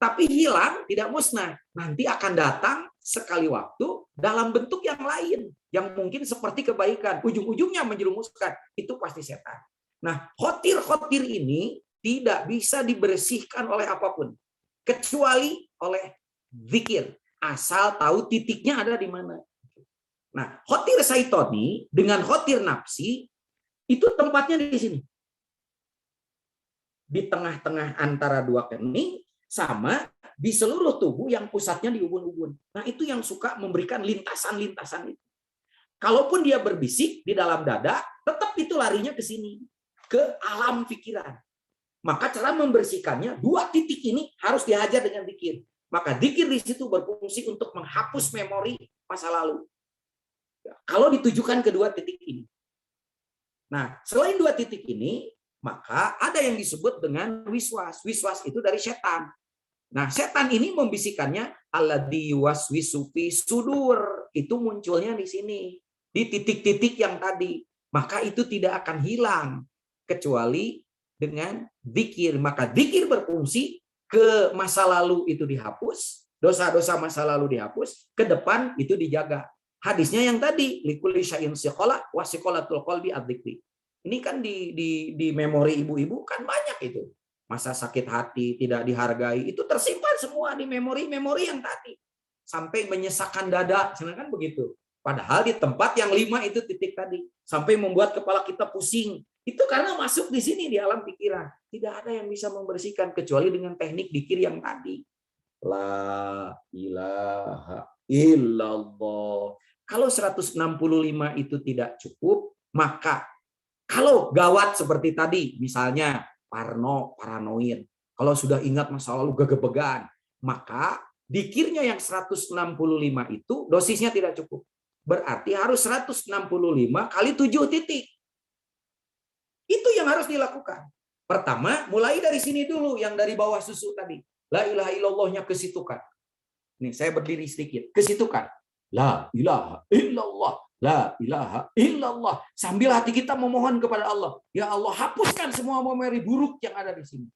Tapi hilang tidak musnah. Nanti akan datang sekali waktu dalam bentuk yang lain. Yang mungkin seperti kebaikan. Ujung-ujungnya menjerumuskan. Itu pasti setan. Nah, khotir-khotir ini tidak bisa dibersihkan oleh apapun. Kecuali oleh zikir. Asal tahu titiknya ada di mana. Nah, khotir saitoni dengan khotir nafsi, itu tempatnya di sini. Di tengah-tengah antara dua kening sama di seluruh tubuh yang pusatnya di ubun-ubun. Nah, itu yang suka memberikan lintasan-lintasan itu. Kalaupun dia berbisik di dalam dada, tetap itu larinya ke sini, ke alam pikiran. Maka cara membersihkannya, dua titik ini harus dihajar dengan zikir. Maka zikir di situ berfungsi untuk menghapus memori masa lalu. Kalau ditujukan ke dua titik ini. Nah, selain dua titik ini, maka ada yang disebut dengan wiswas. Wiswas itu dari setan. Nah, setan ini membisikannya alladzi waswisu fi sudur. Itu munculnya di sini, di titik-titik yang tadi. Maka itu tidak akan hilang kecuali dengan zikir. Maka zikir berfungsi ke masa lalu itu dihapus, dosa-dosa masa lalu dihapus, ke depan itu dijaga. Hadisnya yang tadi, likulli syai'in siqala wa siqalatul qalbi adzikri. Ini kan di memori ibu-ibu kan banyak itu. Masa sakit hati, tidak dihargai, itu tersimpan semua di memori-memori yang tadi. sampai menyesakkan dada, kan begitu. Padahal di tempat yang 5 itu titik tadi, sampai membuat kepala kita pusing. Itu karena masuk di sini, di alam pikiran. Tidak ada yang bisa membersihkan kecuali dengan teknik dzikir yang tadi. La ilaha illallah. Kalau 165 itu tidak cukup, maka kalau gawat seperti tadi, misalnya paranoid, kalau sudah ingat masa lalu gegebegan, maka dzikirnya yang 165 itu dosisnya tidak cukup. Berarti harus 165 kali 7 titik. Itu yang harus dilakukan. Pertama, mulai dari sini dulu, yang dari bawah susu tadi. La ilaha illallahnya ke situ kan. Nih, saya berdiri sedikit. Ke situ kan. La ilaha illallah. La ilaha illallah. Sambil hati kita memohon kepada Allah. Ya Allah, hapuskan semua memori buruk yang ada di sini.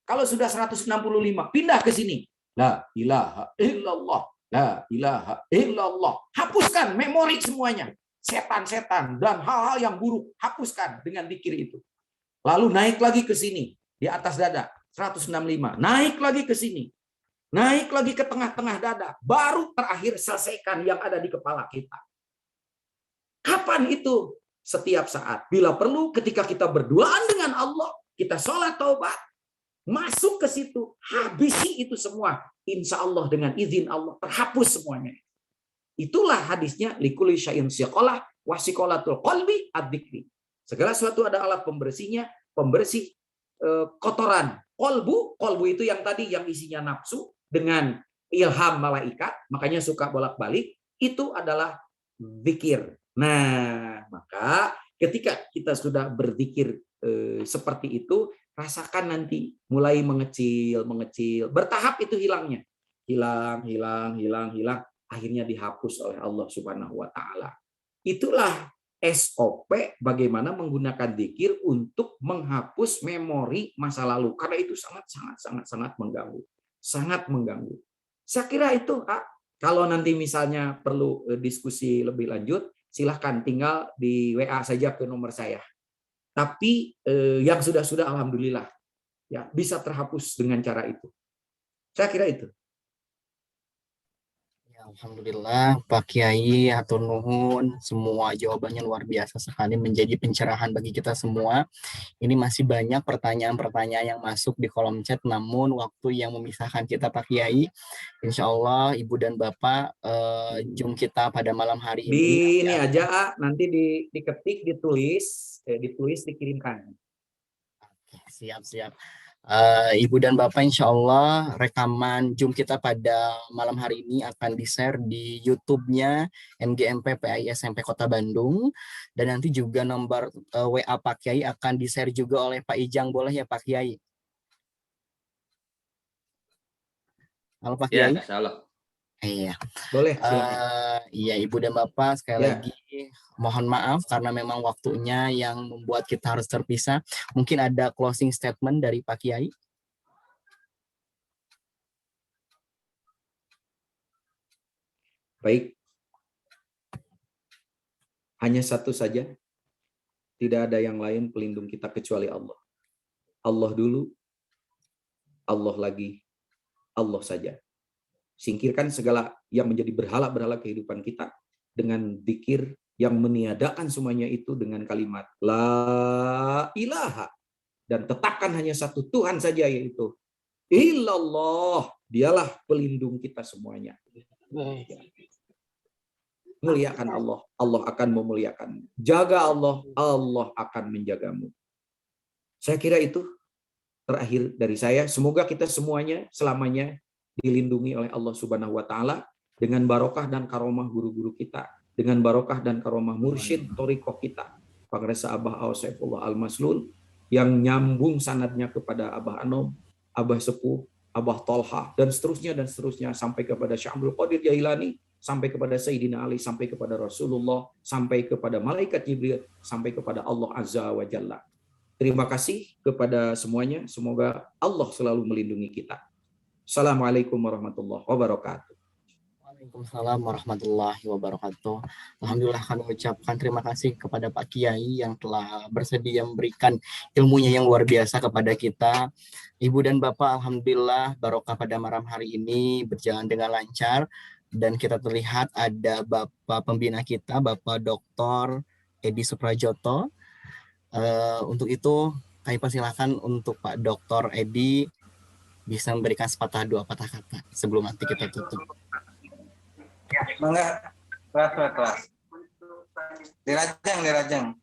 Kalau sudah 165, pindah ke sini. La ilaha illallah. La ilaha illallah. Hapuskan memori semuanya. Setan-setan dan hal-hal yang buruk. Hapuskan dengan dzikir itu. Lalu naik lagi ke sini. Di atas dada. 165. Naik lagi ke sini. Naik lagi ke tengah-tengah dada. Baru terakhir selesaikan yang ada di kepala kita. Kapan itu? Setiap saat. Bila perlu ketika kita berduaan dengan Allah, kita sholat taubat, masuk ke situ, habisi itu semua. Insya Allah dengan izin Allah terhapus semuanya. Itulah hadisnya likulli syai'in siqalah wa siqalatul qalbi adzikri. Segala sesuatu ada alat pembersihnya, pembersih kotoran. Kolbu itu yang tadi yang isinya nafsu dengan ilham malaikat, makanya suka bolak-balik, itu adalah zikir. Nah, maka ketika kita sudah berzikir seperti itu, rasakan nanti mulai mengecil, bertahap itu hilangnya. Hilang, akhirnya dihapus oleh Allah Subhanahu wa taala. Itulah SOP bagaimana menggunakan dzikir untuk menghapus memori masa lalu, karena itu sangat mengganggu. Sangat mengganggu. Saya kira itu, kalau nanti misalnya perlu diskusi lebih lanjut, silahkan tinggal di WA saja ke nomor saya. Tapi yang sudah alhamdulillah ya bisa terhapus dengan cara itu. Saya kira itu. Alhamdulillah, Pak Kiai, hatur nuhun, semua jawabannya luar biasa sekali, menjadi pencerahan bagi kita semua. Ini masih banyak pertanyaan-pertanyaan yang masuk di kolom chat, namun waktu yang memisahkan kita, Pak Kiai. Insya Allah, Ibu dan Bapak, Zoom kita pada malam hari ini. Ini aja, nanti diketik, ditulis, dikirimkan. Siap. Ibu dan Bapak, insya Allah rekaman Zoom kita pada malam hari ini akan di-share di YouTube-nya MGMP PAI SMP Kota Bandung, dan nanti juga nomor WA Pak Kiai akan di-share juga oleh Pak Ijang. Boleh ya Pak Kiai? Halo Pak Kiai. Ya, salah. Iya. Boleh. Iya, Ibu dan Bapak, sekali lagi mohon maaf karena memang waktunya yang membuat kita harus terpisah. Mungkin ada closing statement dari Pak Kiai. Baik. Hanya satu saja. Tidak ada yang lain pelindung kita kecuali Allah. Allah dulu, Allah lagi, Allah saja. Singkirkan segala yang menjadi berhala-berhala kehidupan kita dengan dzikir yang meniadakan semuanya itu dengan kalimat la ilaha, dan tetapkan hanya satu Tuhan saja, yaitu illallah. Dialah pelindung kita semuanya. Muliakan Allah, Allah akan memuliakan. Jaga Allah, Allah akan menjagamu. Saya kira itu terakhir dari saya. Semoga kita semuanya selamanya dilindungi oleh Allah Subhanahu wa taala dengan barokah dan karomah guru-guru kita, dengan barokah dan karomah mursyid thariqah kita, Pangresa Abah Saifullah Al-Maslul, yang nyambung sanadnya kepada Abah Anom, Abah Sepuh, Abah Tolha, dan seterusnya sampai kepada Syekh Abdul Qadir Jailani, sampai kepada Sayyidina Ali, sampai kepada Rasulullah, sampai kepada malaikat Jibril, sampai kepada Allah Azza wa Jalla. Terima kasih kepada semuanya. Semoga Allah selalu melindungi kita. Assalamualaikum warahmatullahi wabarakatuh. Waalaikumsalam warahmatullahi wabarakatuh. Alhamdulillah, kami ucapkan terima kasih kepada Pak Kiai yang telah bersedia memberikan ilmunya yang luar biasa kepada kita. Ibu dan Bapak, alhamdulillah barokah pada malam hari ini berjalan dengan lancar. dan kita terlihat ada Bapak pembina kita, Bapak Dr. Edi Suprajoto. Untuk itu kami persilahkan untuk Pak Dr. Edi bisa memberikan sepatah dua patah kata sebelum nanti kita tutup. Mangga, kelas. Dirajang.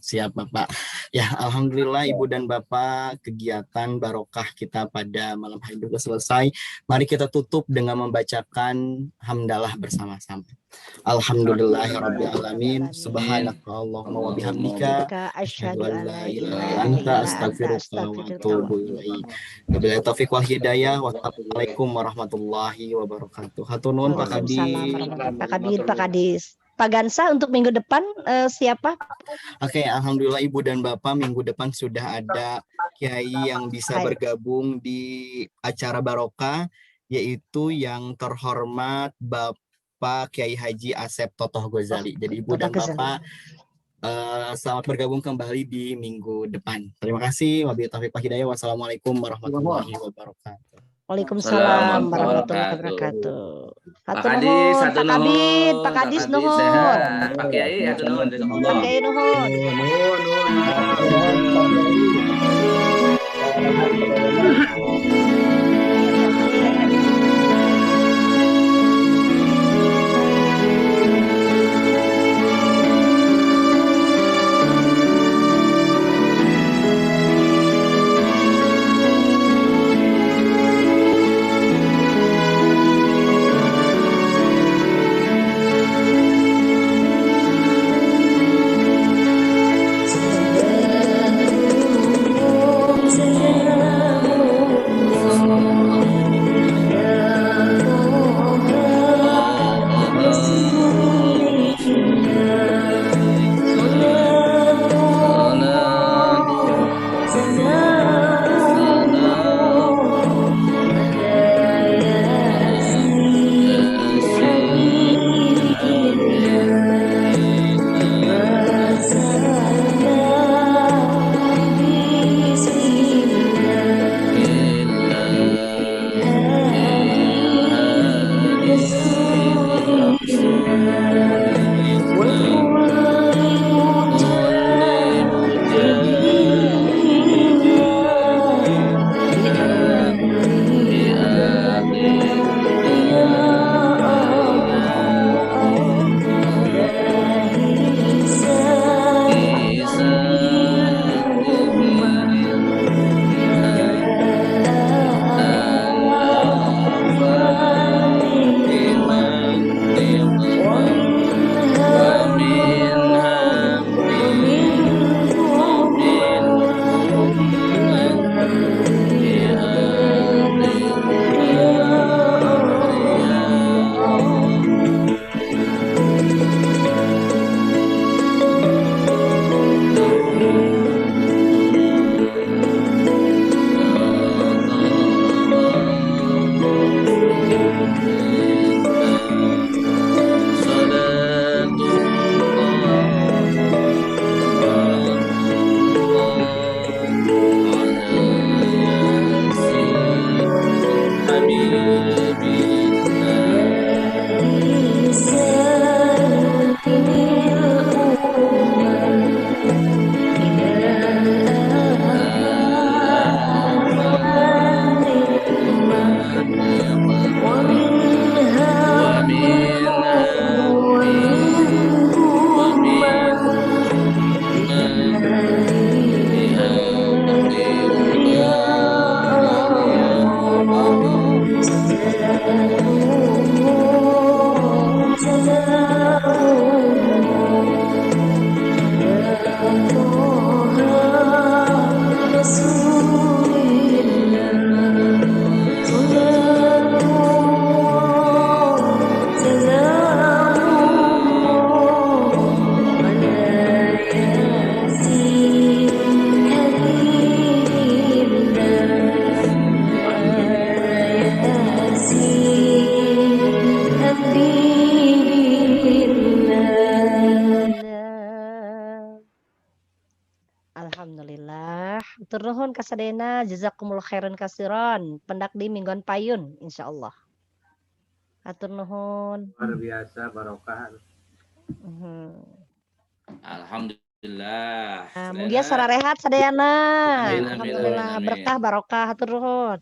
Siap Bapak. Ya, alhamdulillah Ibu dan Bapak, kegiatan barokah kita pada malam hari ini sudah selesai. Mari kita tutup dengan membacakan hamdalah bersama-sama. Alhamdulillahirabbil alamin. Subhanakallahumma wa bihamdika asyhadu an la ilaha illa anta astaghfiruka wa atubu ilaik. Wabillahi taufiq wal hidayah. Wassalamualaikum warahmatullahi wabarakatuh. Hatur nuhun Pak Kadis. Pak Kadis. Pak Gansa untuk minggu depan siapa? Oke, alhamdulillah Ibu dan Bapak, minggu depan sudah ada kiai yang bisa bergabung di acara barokah, yaitu yang terhormat Bapak Kiai Haji Asep Totoh Ghazali. Jadi Ibu dan Bapak selamat bergabung kembali di minggu depan. Terima kasih. Wabillahi taufiq wal hidayah. Wassalamualaikum warahmatullahi wabarakatuh. Waalaikumsalam warahmatullahi wabarakatuh. Pak Kadis, Pak Kadis nuhun. Pak Kiai, nuhun. Pak Kiai nuhun. Matur nuhun kasadena, jazakumullah khairan kasiron. Pendak di mingguan payun insyaallah. Hatur nuhun. Luar biasa barokah. Alhamdulillah. Mugia sararehat sadayana. Amin, amin, Alhamdulillah amin, amin. berkah barokah hatur nuhun.